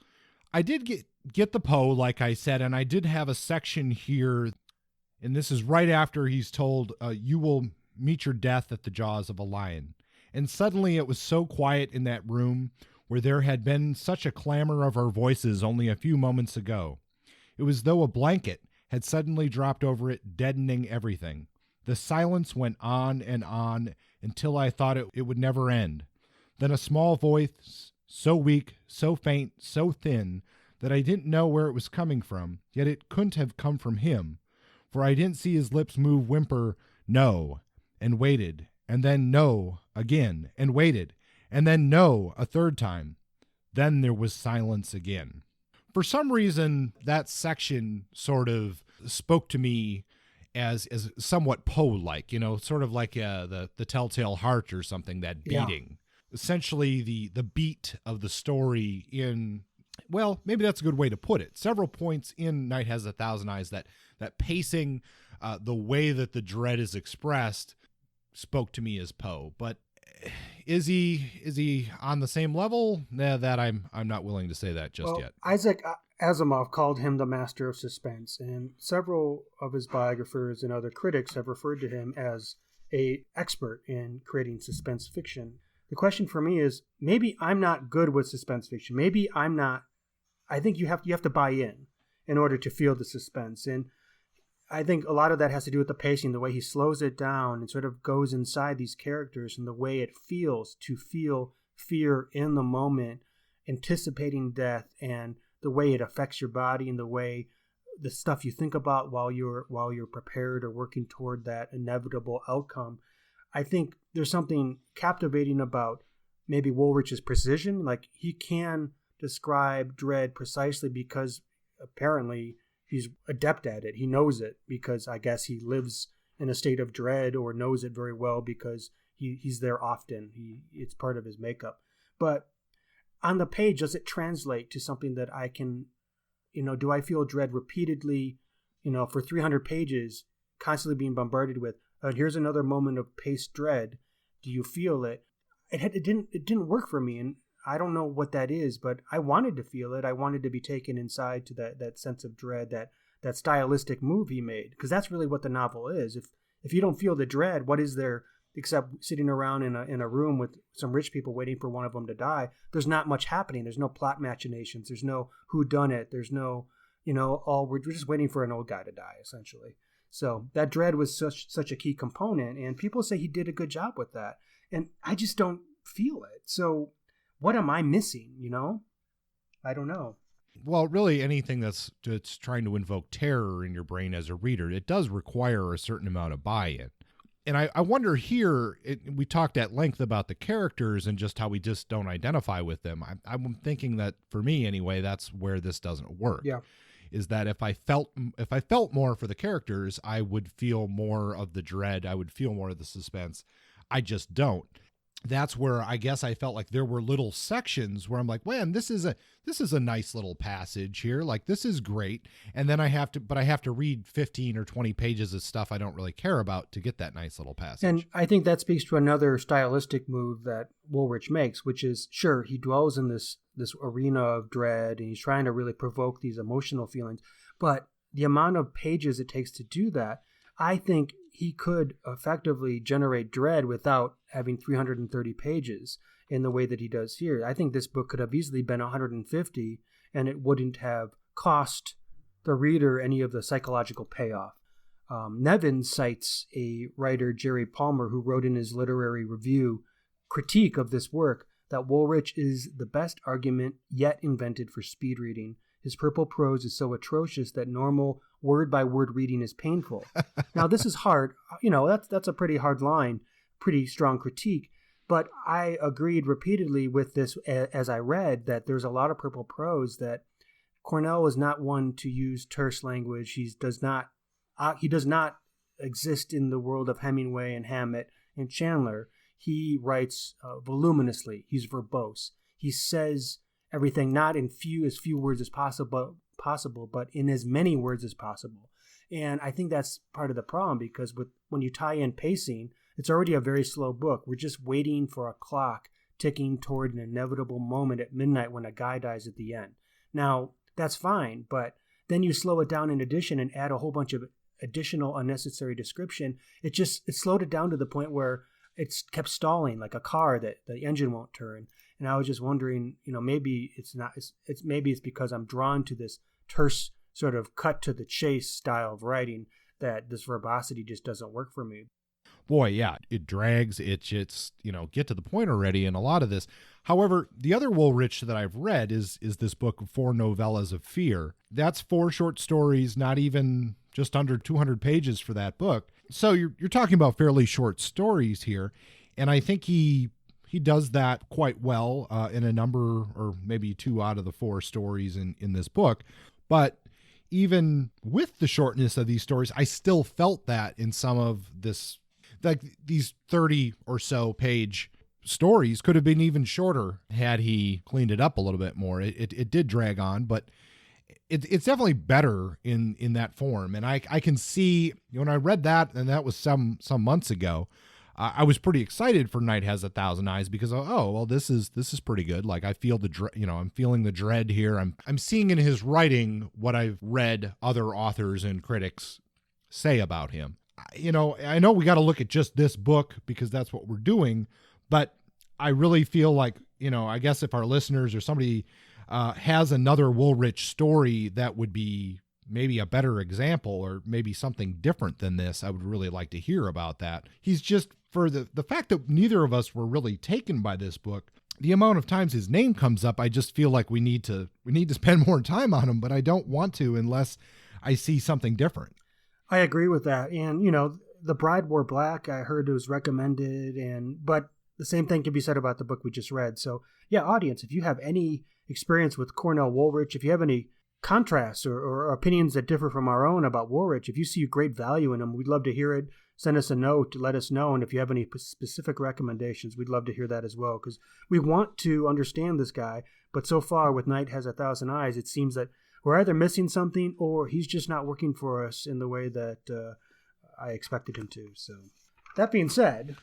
I did get the Poe, like I said, and I did have a section here, and this is right after he's told, you will meet your death at the jaws of a lion. And suddenly it was so quiet in that room where there had been such a clamor of our voices only a few moments ago. It was as though a blanket had suddenly dropped over it, deadening everything. The silence went on until I thought it would never end. Then a small voice, so weak, so faint, so thin, that I didn't know where it was coming from, yet it couldn't have come from him, for I didn't see his lips move, whimper, "No," and waited, and then "no" again, and waited, and then "no" a third time. Then there was silence again. For some reason, that section sort of spoke to me as somewhat Poe-like, sort of like the Telltale Heart or something, that beating. Yeah. Essentially, the beat of the story in, well, maybe that's a good way to put it. Several points in Night Has 1,000 Eyes, that pacing, the way that the dread is expressed, spoke to me as Poe. But is he on the same level? Nah, that I'm not willing to say that just yet. Isaac Asimov called him the master of suspense, and several of his biographers and other critics have referred to him as an expert in creating suspense fiction. The question for me is, maybe I'm not good with suspense fiction. Maybe I'm not. I think you have to buy in order to feel the suspense. And I think a lot of that has to do with the pacing, the way he slows it down and sort of goes inside these characters, and the way it feels to feel fear in the moment, anticipating death, and the way it affects your body, and the way the stuff you think about while you're prepared or working toward that inevitable outcome. I think there's something captivating about maybe Woolrich's precision. Like, he can describe dread precisely because apparently he's adept at it. He knows it because I guess he lives in a state of dread, or knows it very well because he's there often. It's part of his makeup. But on the page, does it translate to something that I can, do I feel dread repeatedly, for 300 pages, constantly being bombarded with, here's another moment of paced dread. Do you feel it? It didn't work for me, and I don't know what that is, but I wanted to feel it. I wanted to be taken inside to that sense of dread, that stylistic move he made, because that's really what the novel is. If you don't feel the dread, what is there except sitting around in a room with some rich people waiting for one of them to die? There's not much happening. There's no plot machinations. There's no whodunit. There's no, we're just waiting for an old guy to die, essentially. So that dread was such a key component, and people say he did a good job with that. And I just don't feel it. So what am I missing, I don't know. Well, really anything that's trying to invoke terror in your brain as a reader, it does require a certain amount of buy-in. And I wonder here, we talked at length about the characters and just how we just don't identify with them. I'm thinking that, for me anyway, that's where this doesn't work. Yeah. Is that if I felt more for the characters, I would feel more of the dread. I would feel more of the suspense. I just don't. That's where I guess I felt like there were little sections where I'm like, man, this is a nice little passage here. Like, this is great. And then I have to read 15 or 20 pages of stuff I don't really care about to get that nice little passage. And I think that speaks to another stylistic move that Woolrich makes, which is, sure, he dwells in this arena of dread, and he's trying to really provoke these emotional feelings. But the amount of pages it takes to do that, I think he could effectively generate dread without having 330 pages in the way that he does here. I think this book could have easily been 150, and it wouldn't have cost the reader any of the psychological payoff. Nevins cites a writer, Jerry Palmer, who wrote in his literary review critique of this work that Woolrich is the best argument yet invented for speed reading. His purple prose is so atrocious that normal word-by-word reading is painful. Now, this is hard. That's a pretty hard line, pretty strong critique. But I agreed repeatedly with this as I read, that there's a lot of purple prose, that Cornell is not one to use terse language. He does not exist in the world of Hemingway and Hammett and Chandler. He writes voluminously. He's verbose. He says everything not in as few words as possible, but in as many words as possible. And I think that's part of the problem, because when you tie in pacing, it's already a very slow book. We're just waiting for a clock ticking toward an inevitable moment at midnight when a guy dies at the end. Now, that's fine, but then you slow it down in addition and add a whole bunch of additional unnecessary description, it slowed it down to the point where it's kept stalling like a car that the engine won't turn. And I was just wondering, maybe maybe it's because I'm drawn to this terse sort of cut to the chase style of writing that this verbosity just doesn't work for me. Boy, yeah, it drags. It's get to the point already in a lot of this. However, the other Woolrich that I've read is this book, 4 Novellas of Fear. That's 4 short stories, not even just under 200 pages for that book. So you're talking about fairly short stories here, and I think he does that quite well in a number, or maybe 2 out of the 4 stories in this book. But even with the shortness of these stories, I still felt that in some of this, like these 30 or so page stories could have been even shorter had he cleaned it up a little bit more. It did drag on, but it's definitely better in that form. And I can see, when I read that, and that was some months ago, I was pretty excited for Night Has 1,000 Eyes because, this is pretty good. Like, I feel I'm feeling the dread here. I'm seeing in his writing what I've read other authors and critics say about him. I know we got to look at just this book because that's what we're doing, but I really feel like, I guess if our listeners or somebody has another Woolrich story that would be maybe a better example or maybe something different than this, I would really like to hear about that. He's just, for the fact that neither of us were really taken by this book, the amount of times his name comes up, I just feel like we need to spend more time on him, but I don't want to unless I see something different. I agree with that. And, The Bride Wore Black, I heard it was recommended, but the same thing can be said about the book we just read. So, yeah, audience, if you have any experience with Cornell Woolrich, if you have any contrasts or opinions that differ from our own about Woolrich, if you see great value in him, we'd love to hear it. Send us a note to let us know. And if you have any specific recommendations, we'd love to hear that as well, because we want to understand this guy. But so far with Night Has 1,000 Eyes, it seems that we're either missing something or he's just not working for us in the way that I expected him to. So that being said,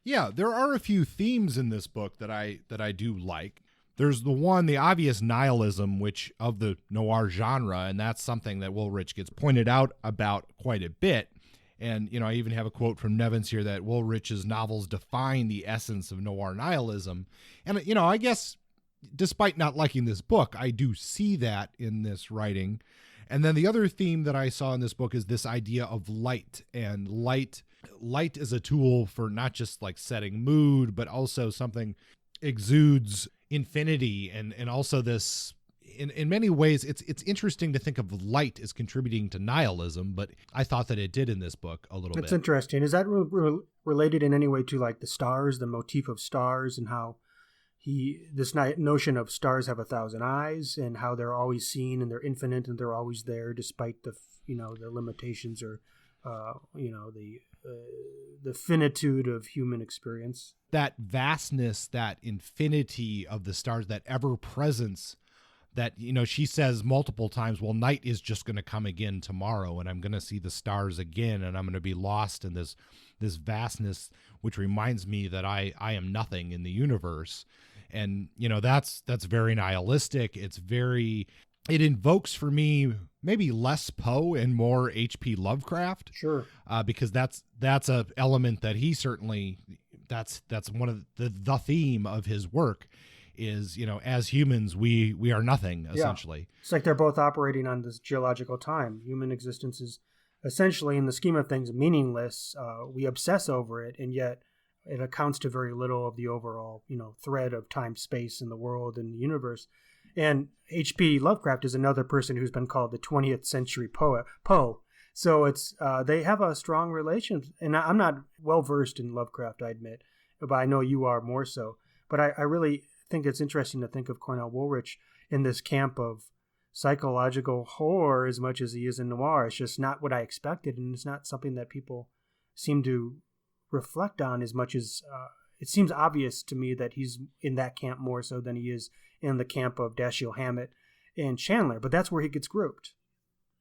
yeah, there are a few themes in this book that I do like. There's the obvious nihilism, which of the noir genre, and that's something that Woolrich gets pointed out about quite a bit. And, I even have a quote from Nevins here that Woolrich's novels define the essence of noir nihilism. And, I guess despite not liking this book, I do see that in this writing. And then the other theme that I saw in this book is this idea of light, and light is a tool for not just like setting mood, but also something exudes infinity, and also this in many ways it's interesting to think of light as contributing to nihilism, but I thought that it did in this book a little bit. That's interesting. Is that related in any way to like the stars, the motif of stars, and how this notion of stars have 1,000 eyes, and how they're always seen and they're infinite and they're always there despite the the limitations or the finitude of human experience? That vastness, that infinity of the stars, that ever presence that, she says multiple times, well, night is just going to come again tomorrow, and I'm going to see the stars again, and I'm going to be lost in this vastness, which reminds me that I am nothing in the universe. And, that's very nihilistic. It invokes for me maybe less Poe and more H.P. Lovecraft. Sure. Because that's a element that he certainly, that's one of the theme of his work is, as humans, we are nothing, essentially. Yeah. It's like they're both operating on this geological time. Human existence is essentially, in the scheme of things, meaningless. We obsess over it, and yet it accounts to very little of the overall, thread of time, space, in the world and the universe. And H.P. Lovecraft is another person who's been called the 20th century Poe. So it's they have a strong relation. And I'm not well versed in Lovecraft, I admit, but I know you are more so. But I really think it's interesting to think of Cornell Woolrich in this camp of psychological horror as much as he is in noir. It's just not what I expected, and it's not something that people seem to reflect on as much as it seems obvious to me that he's in that camp more so than he is in the camp of Dashiell Hammett and Chandler, but that's where he gets grouped.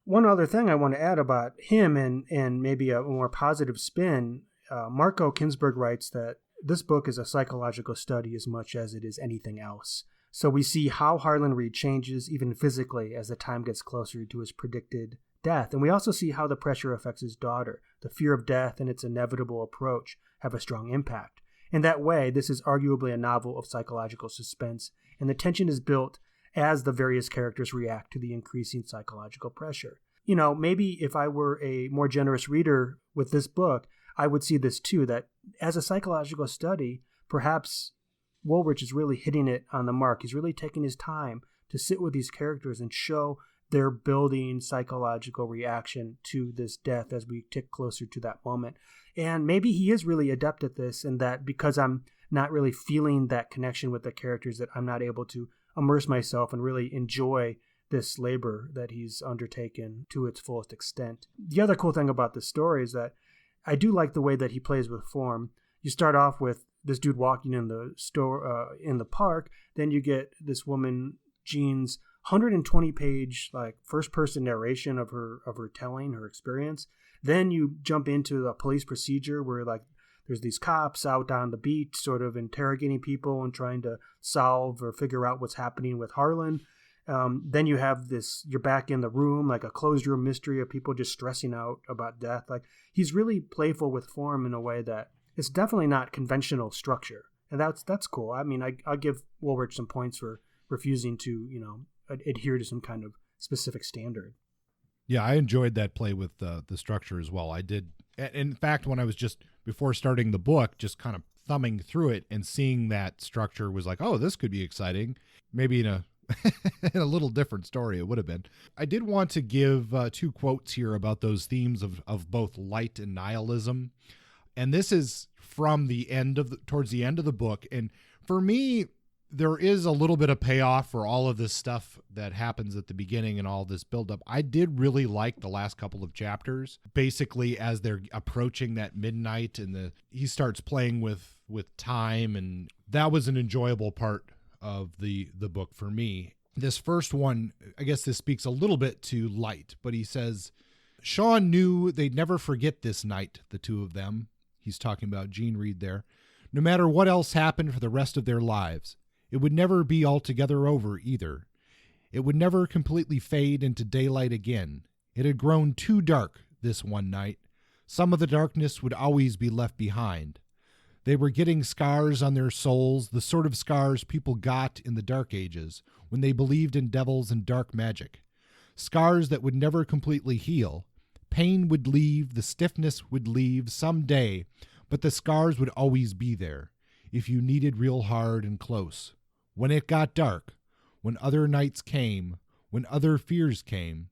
One other thing I want to add about him and maybe a more positive spin, Marco Kinsberg writes that this book is a psychological study as much as it is anything else. So we see how Harlan Reed changes even physically as the time gets closer to his predicted death. And we also see how the pressure affects his daughter. The fear of death and its inevitable approach have a strong impact. In that way, this is arguably a novel of psychological suspense, and the tension is built as the various characters react to the increasing psychological pressure. You know, maybe if I were a more generous reader with this book, I would see this too, that as a psychological study, perhaps Woolrich is really hitting it on the mark. He's really taking his time to sit with these characters and show their building psychological reaction to this death as we tick closer to that moment. And maybe he is really adept at this, and that because I'm not really feeling that connection with the characters, that I'm not able to immerse myself and really enjoy this labor that he's undertaken to its fullest extent. The other cool thing about this story is that I do like the way that he plays with form. You start off with this dude walking in the store, in the park. Then you get this woman, Jean's 120-page like first-person narration of her telling her experience. Then you jump into the police procedure where like there's these cops out on the beat, sort of interrogating people and trying to solve or figure out what's happening with Harlan. Then you have this, you're back in the room, like a closed room mystery of people just stressing out about death. Like he's really playful with form in a way that it's definitely not conventional structure. And that's cool. I mean, I'll give Woolrich some points for refusing to, adhere to some kind of specific standard. Yeah, I enjoyed that play with the structure as well. I did. In fact, when I was just, before starting the book, just kind of thumbing through it and seeing that structure was like, oh, this could be exciting. Maybe in a in a little different story it would have been. I did want to give two quotes here about those themes of both light and nihilism. And this is from the end of towards the end of the book. And for me, there is a little bit of payoff for all of this stuff that happens at the beginning and all this buildup. I did really like the last couple of chapters. Basically, as they're approaching that midnight and he starts playing with time, and that was an enjoyable part of the book for me. This first one, I guess this speaks a little bit to light, but he says, Sean knew they'd never forget this night, the two of them. He's talking about Jean Reed there. No matter what else happened for the rest of their lives. It would never be altogether over either. It would never completely fade into daylight again. It had grown too dark this one night. Some of the darkness would always be left behind. They were getting scars on their souls, the sort of scars people got in the Dark Ages when they believed in devils and dark magic. Scars that would never completely heal. Pain would leave, the stiffness would leave someday, but the scars would always be there if you needed real hard and close. When it got dark, when other nights came, when other fears came,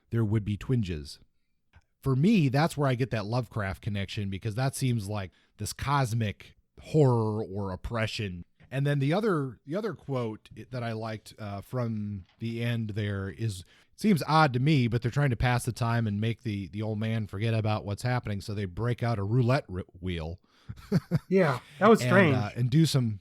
there would be twinges. For me, that's where I get that Lovecraft connection, because that seems like this cosmic horror or oppression. And then the other quote that I liked from the end there is, seems odd to me, but they're trying to pass the time and make the old man forget about what's happening, so they break out a roulette wheel. Yeah, that was strange. And do some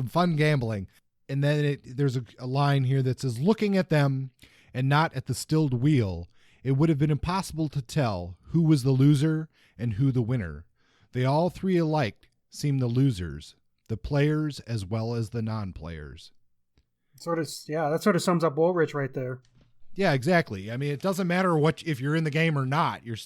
fun gambling. And then there's a line here that says, looking at them and not at the stilled wheel, it would have been impossible to tell who was the loser and who the winner. They all three alike seemed the losers, the players as well as the non-players. That sort of sums up Woolrich right there. Yeah, exactly. I mean, it doesn't matter if you're in the game or not, you're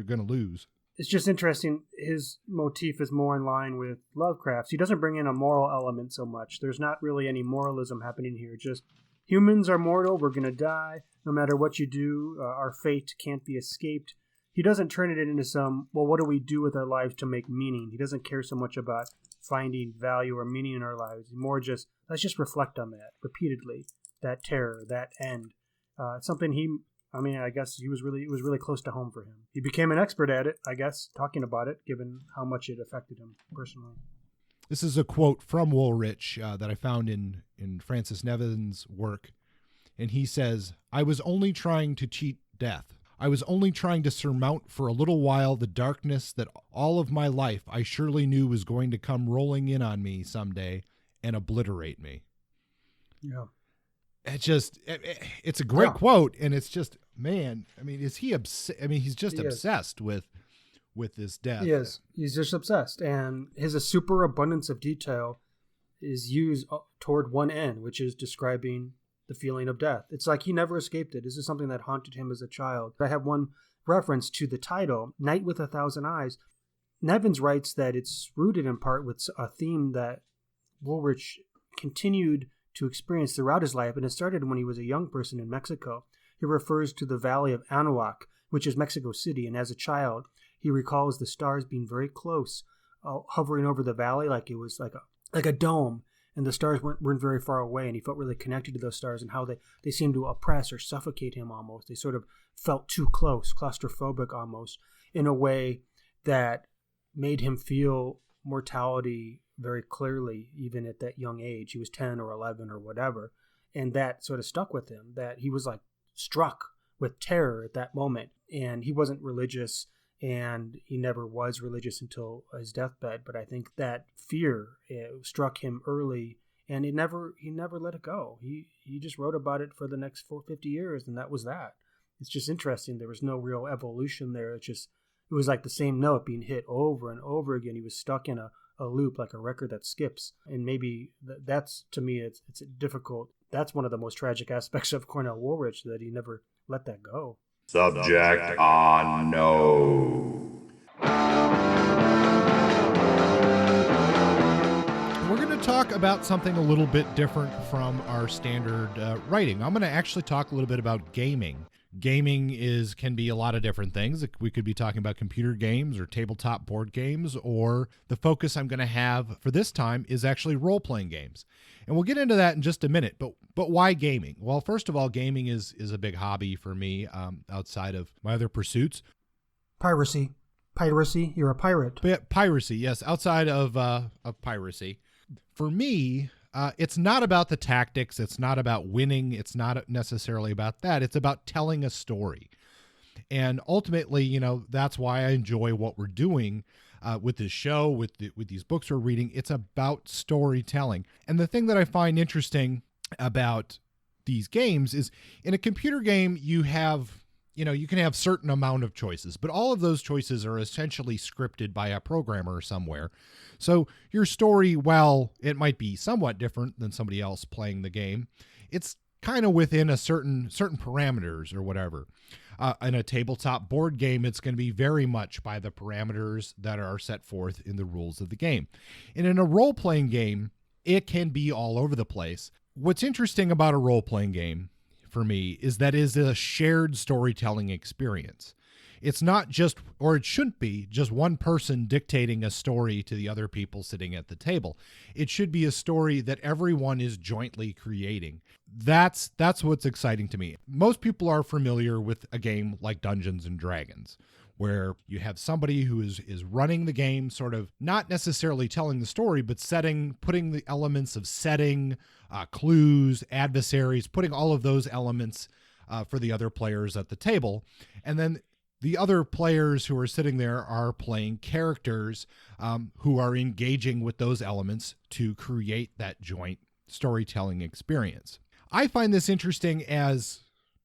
gonna lose. It's just interesting. His motif is more in line with Lovecraft's. He doesn't bring in a moral element so much. There's not really any moralism happening here. Just humans are mortal. We're going to die. No matter what you do, our fate can't be escaped. He doesn't turn it into some, well, what do we do with our lives to make meaning? He doesn't care so much about finding value or meaning in our lives. More just, let's just reflect on that repeatedly. That terror, that end. Something I guess it was really close to home for him. He became an expert at it, I guess, talking about it, given how much it affected him personally. This is a quote from Woolrich that I found in Francis Nevins' work. And he says, I was only trying to cheat death. I was only trying to surmount for a little while the darkness that all of my life I surely knew was going to come rolling in on me someday and obliterate me. Yeah. It's a great quote, and it's just, man, I mean, is he he's just obsessed with this death. He is. He's just obsessed, and his superabundance of detail is used toward one end, which is describing the feeling of death. It's like he never escaped it. This is something that haunted him as a child. I have one reference to the title, Night with a Thousand Eyes. Nevins writes that it's rooted in part with a theme that Woolrich continued to experience throughout his life, and it started when he was a young person in Mexico. He refers to the valley of Anahuac, which is Mexico City, and as a child, he recalls the stars being very close, hovering over the valley like it was like a dome, and the stars weren't very far away, and he felt really connected to those stars and how they seemed to oppress or suffocate him almost. They sort of felt too close, claustrophobic almost, in a way that made him feel mortality very clearly, even at that young age. He was 10 or 11 or whatever, and that sort of stuck with him, that he was like struck with terror at that moment. And he wasn't religious, and he never was religious until his deathbed, but I think that fear struck him early, and he never let it go. He just wrote about it for the next 50 years, and that was that. It's just interesting. There was no real evolution there. It was like the same note being hit over and over again. He was stuck in a loop, like a record that skips. And maybe that's, to me, it's difficult. That's one of the most tragic aspects of Cornell Woolrich, that he never let that go. Subject unknown. We're going to talk about something a little bit different from our standard writing. I'm going to actually talk a little bit about gaming. Gaming can be a lot of different things. We could be talking about computer games or tabletop board games, or the focus I'm going to have for this time is actually role-playing games. And we'll get into that in just a minute, but why gaming? Well, first of all, gaming is a big hobby for me outside of my other pursuits. Piracy. You're a pirate. Piracy, yes, outside of piracy. For me, it's not about the tactics. It's not about winning. It's not necessarily about that. It's about telling a story. And ultimately, that's why I enjoy what we're doing with this show, with these books we're reading. It's about storytelling. And the thing that I find interesting about these games is, in a computer game, you can have certain amount of choices, but all of those choices are essentially scripted by a programmer somewhere. So your story, while it might be somewhat different than somebody else playing the game, it's kind of within a certain parameters or whatever. In a tabletop board game, it's going to be very much by the parameters that are set forth in the rules of the game. And in a role-playing game, it can be all over the place. What's interesting about a role-playing game for me is that it is a shared storytelling experience. It's not just, or it shouldn't be, just one person dictating a story to the other people sitting at the table. It should be a story that everyone is jointly creating. That's what's exciting to me. Most people are familiar with a game like Dungeons and Dragons, where you have somebody who is running the game, sort of not necessarily telling the story, but putting the elements of setting, clues, adversaries, putting all of those elements for the other players at the table. And then the other players who are sitting there are playing characters who are engaging with those elements to create that joint storytelling experience. I find this interesting as,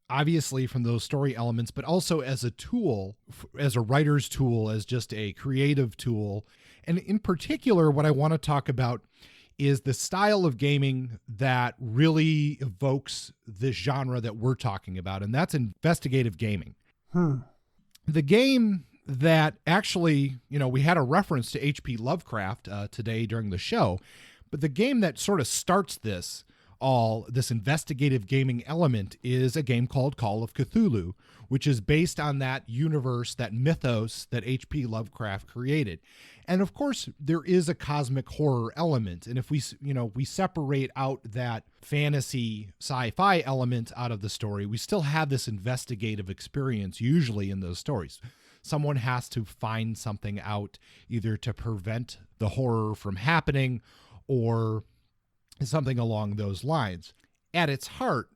obviously, from those story elements, but also as a tool, as a writer's tool, as just a creative tool. And in particular, what I want to talk about is the style of gaming that really evokes this genre that we're talking about, and that's investigative gaming. The game that actually, we had a reference to H.P. Lovecraft today during the show, but the game that sort of starts this investigative gaming element is a game called Call of Cthulhu, which is based on that universe, that mythos that H.P. Lovecraft created. And of course, there is a cosmic horror element. And if we separate out that fantasy sci-fi element out of the story, we still have this investigative experience usually in those stories. Someone has to find something out, either to prevent the horror from happening or something along those lines. At its heart,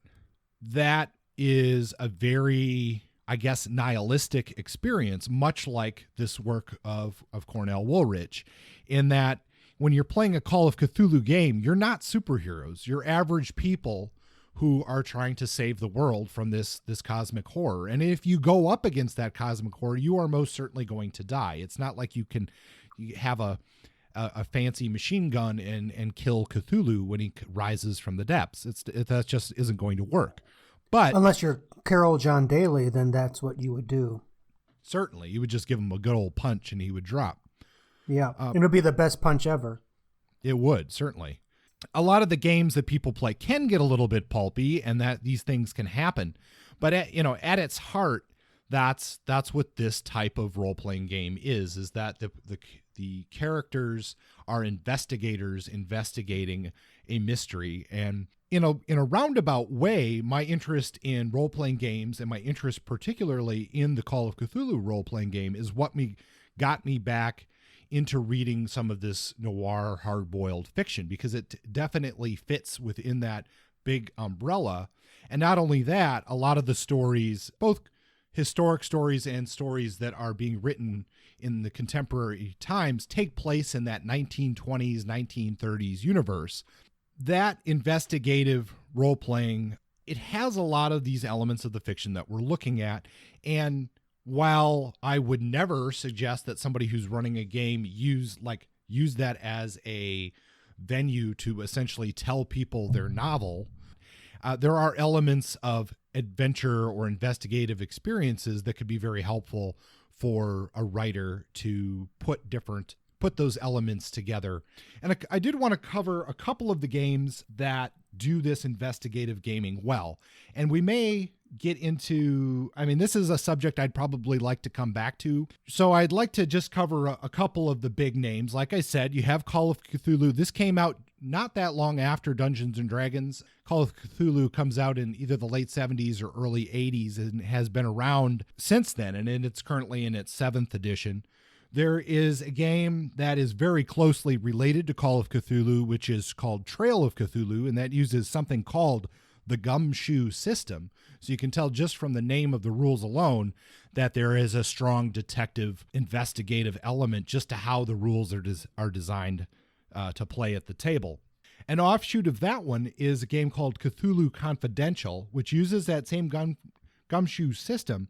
that is a very, I guess, nihilistic experience, much like this work of Cornell Woolrich, in that when you're playing a Call of Cthulhu game, you're not superheroes. You're average people who are trying to save the world from this cosmic horror. And if you go up against that cosmic horror, you are most certainly going to die. It's not like you have a a fancy machine gun and kill Cthulhu when he rises from the depths. That just isn't going to work. But unless you're Carol John Daly, then that's what you would do. Certainly, you would just give him a good old punch and he would drop. Yeah, it would be the best punch ever. It would, certainly. A lot of the games that people play can get a little bit pulpy, and that these things can happen. But at its heart, that's what this type of role-playing game is that the characters are investigators investigating a mystery. And in a roundabout way, my interest in role-playing games and my interest particularly in the Call of Cthulhu role-playing game is what got me back into reading some of this noir hard-boiled fiction, because it definitely fits within that big umbrella. And not only that, a lot of the stories, both historic stories and stories that are being written in the contemporary times, take place in that 1920s, 1930s universe. That investigative role-playing, it has a lot of these elements of the fiction that we're looking at. And while I would never suggest that somebody who's running a game use that as a venue to essentially tell people their novel, there are elements of adventure or investigative experiences that could be very helpful for a writer to put those elements together. And I did want to cover a couple of the games that do this investigative gaming well. And we may get into, this is a subject I'd probably like to come back to. So I'd like to just cover a couple of the big names. Like I said, you have Call of Cthulhu. This came out not that long after Dungeons and Dragons. Call of Cthulhu comes out in either the late 70s or early 80s and has been around since then. And it's currently in its 7th edition. There is a game that is very closely related to Call of Cthulhu, which is called Trail of Cthulhu, and that uses something called the gumshoe system. So you can tell just from the name of the rules alone that there is a strong detective investigative element just to how the rules are designed to play at the table. An offshoot of that one is a game called Cthulhu Confidential, which uses that same gumshoe system,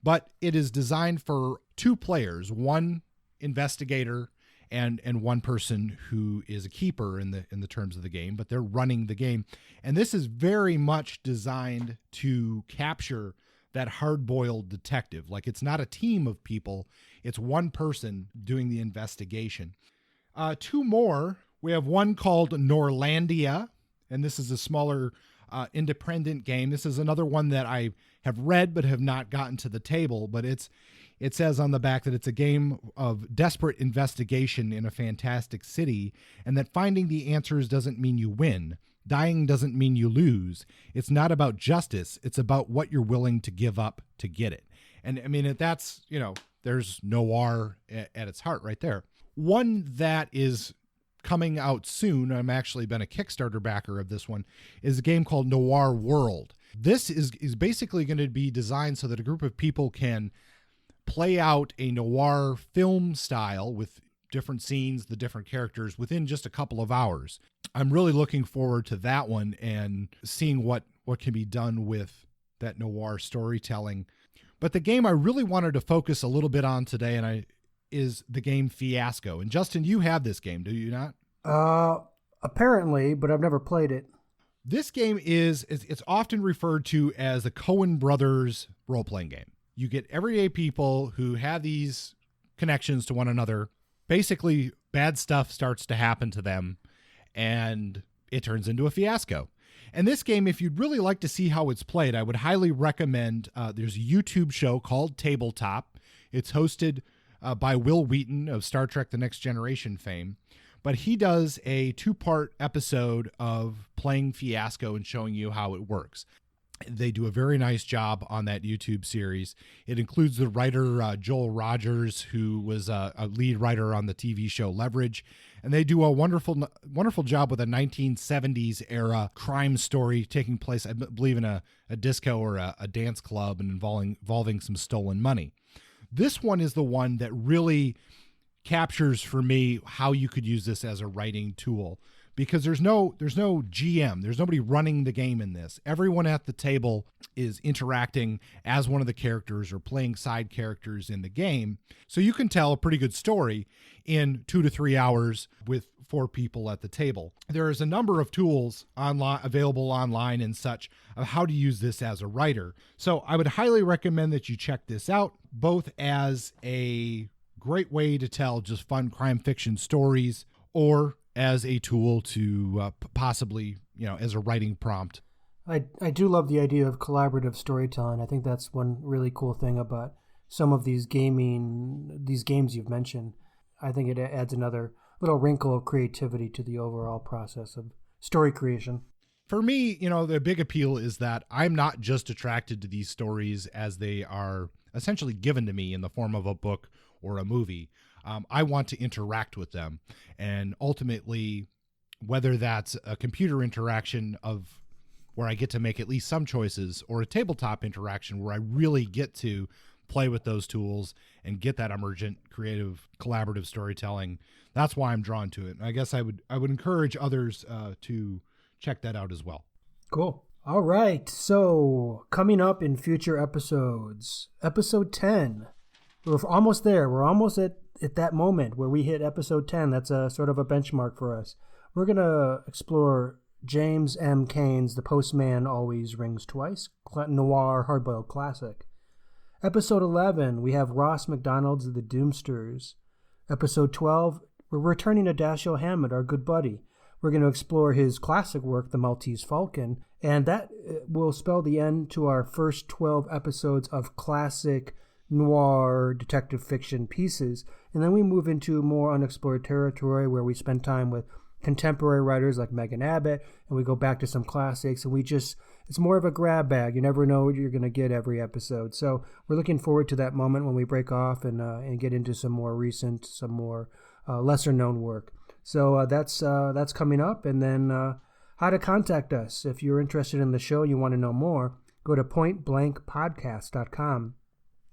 but it is designed for 2 players, one investigator and one person who is a keeper in the terms of the game, but they're running the game. And this is very much designed to capture that hard-boiled detective. Like, it's not a team of people, it's one person doing the investigation. 2 more. We have one called Norlan Dia, and this is a smaller independent game. This is another one that I have read but have not gotten to the table, but it says on the back that it's a game of desperate investigation in a fantastic city, and that finding the answers doesn't mean you win. Dying doesn't mean you lose. It's not about justice. It's about what you're willing to give up to get it. And that's, there's noir at its heart right there. One that is coming out soon, I'm actually been a Kickstarter backer of this one, is a game called Noir World. This is basically going to be designed so that a group of people can play out a noir film style with different scenes, the different characters within just a couple of hours. I'm really looking forward to that one and seeing what can be done with that noir storytelling. But the game I really wanted to focus a little bit on today is the game Fiasco. And Justin, you have this game, do you not? Apparently, but I've never played it. This game it's often referred to as the Coen Brothers role-playing game. You get everyday people who have these connections to one another. Basically, bad stuff starts to happen to them, and it turns into a fiasco. And this game, if you'd really like to see how it's played, I would highly recommend, there's a YouTube show called Tabletop. It's hosted by Will Wheaton of Star Trek The Next Generation fame. But he does a 2-part episode of playing Fiasco and showing you how it works. They do a very nice job on that YouTube series. It includes the writer Joel Rogers, who was a lead writer on the TV show Leverage. And they do a wonderful job with a 1970s era crime story taking place, I believe, in a disco or a dance club and involving some stolen money. This one is the one that really captures for me how you could use this as a writing tool, because there's no GM. There's nobody running the game in this. Everyone at the table is interacting as one of the characters or playing side characters in the game. So you can tell a pretty good story in 2 to 3 hours with 4 people at the table. There is a number of tools available online and such of how to use this as a writer. So I would highly recommend that you check this out, both as a great way to tell just fun crime fiction stories, or as a tool to possibly, as a writing prompt. I do love the idea of collaborative storytelling. I think that's one really cool thing about some of these games you've mentioned. I think it adds another little wrinkle of creativity to the overall process of story creation. For me, the big appeal is that I'm not just attracted to these stories as they are essentially given to me in the form of a book or a movie. I want to interact with them. And ultimately, whether that's a computer interaction of where I get to make at least some choices, or a tabletop interaction where I really get to play with those tools and get that emergent, creative, collaborative storytelling, that's why I'm drawn to it. And I guess I would encourage others to check that out as well. Cool. All right. So coming up in future episodes, episode 10, we're almost there. We're almost at that moment where we hit episode 10. That's a sort of a benchmark for us. We're going to explore James M. Cain's The Postman Always Rings Twice, noir hardboiled classic. Episode 11, we have Ross MacDonald's The Doomsters. Episode 12, we're returning to Dashiell Hammett, our good buddy. We're going to explore his classic work, The Maltese Falcon, and that will spell the end to our first 12 episodes of classic noir detective fiction pieces. And then we move into more unexplored territory where we spend time with contemporary writers like Megan Abbott, and we go back to some classics, and it's more of a grab bag. You never know what you're going to get every episode. So we're looking forward to that moment when we break off and get into some more recent, some more lesser known work. So that's coming up. And then how to contact us. If you're interested in the show and you want to know more, go to pointblankpodcast.com.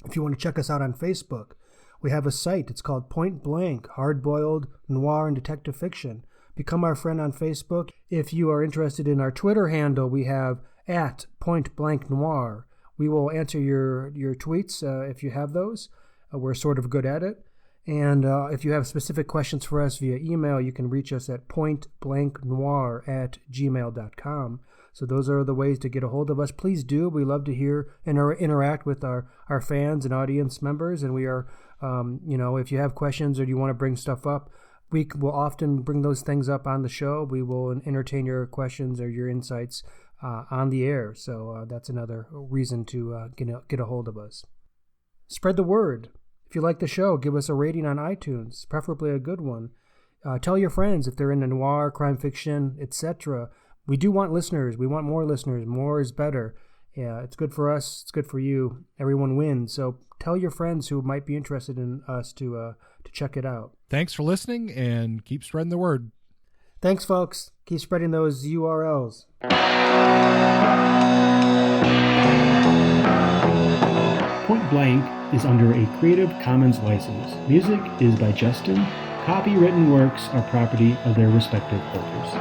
If you want to check us out on Facebook, we have a site. It's called Point Blank, Hardboiled Noir and Detective Fiction. Become our friend on Facebook. If you are interested in our Twitter handle, we have @PointBlankNoir. We will answer your tweets if you have those. We're sort of good at it. And if you have specific questions for us via email, you can reach us at pointblanknoir@gmail.com. So those are the ways to get a hold of us. Please do. We love to hear and interact with our fans and audience members. And we are, if you have questions or you want to bring stuff up, we will often bring those things up on the show. We will entertain your questions or your insights on the air. So that's another reason to get a hold of us. Spread the word. If you like the show, give us a rating on iTunes, preferably a good one. Tell your friends if they're into noir, crime fiction, etc. We do want listeners. We want more listeners. More is better. Yeah, it's good for us. It's good for you. Everyone wins. So tell your friends who might be interested in us to check it out. Thanks for listening, and keep spreading the word. Thanks, folks. Keep spreading those URLs. Point Blank is under a Creative Commons license. Music is by Justin. Copywritten works are property of their respective holders.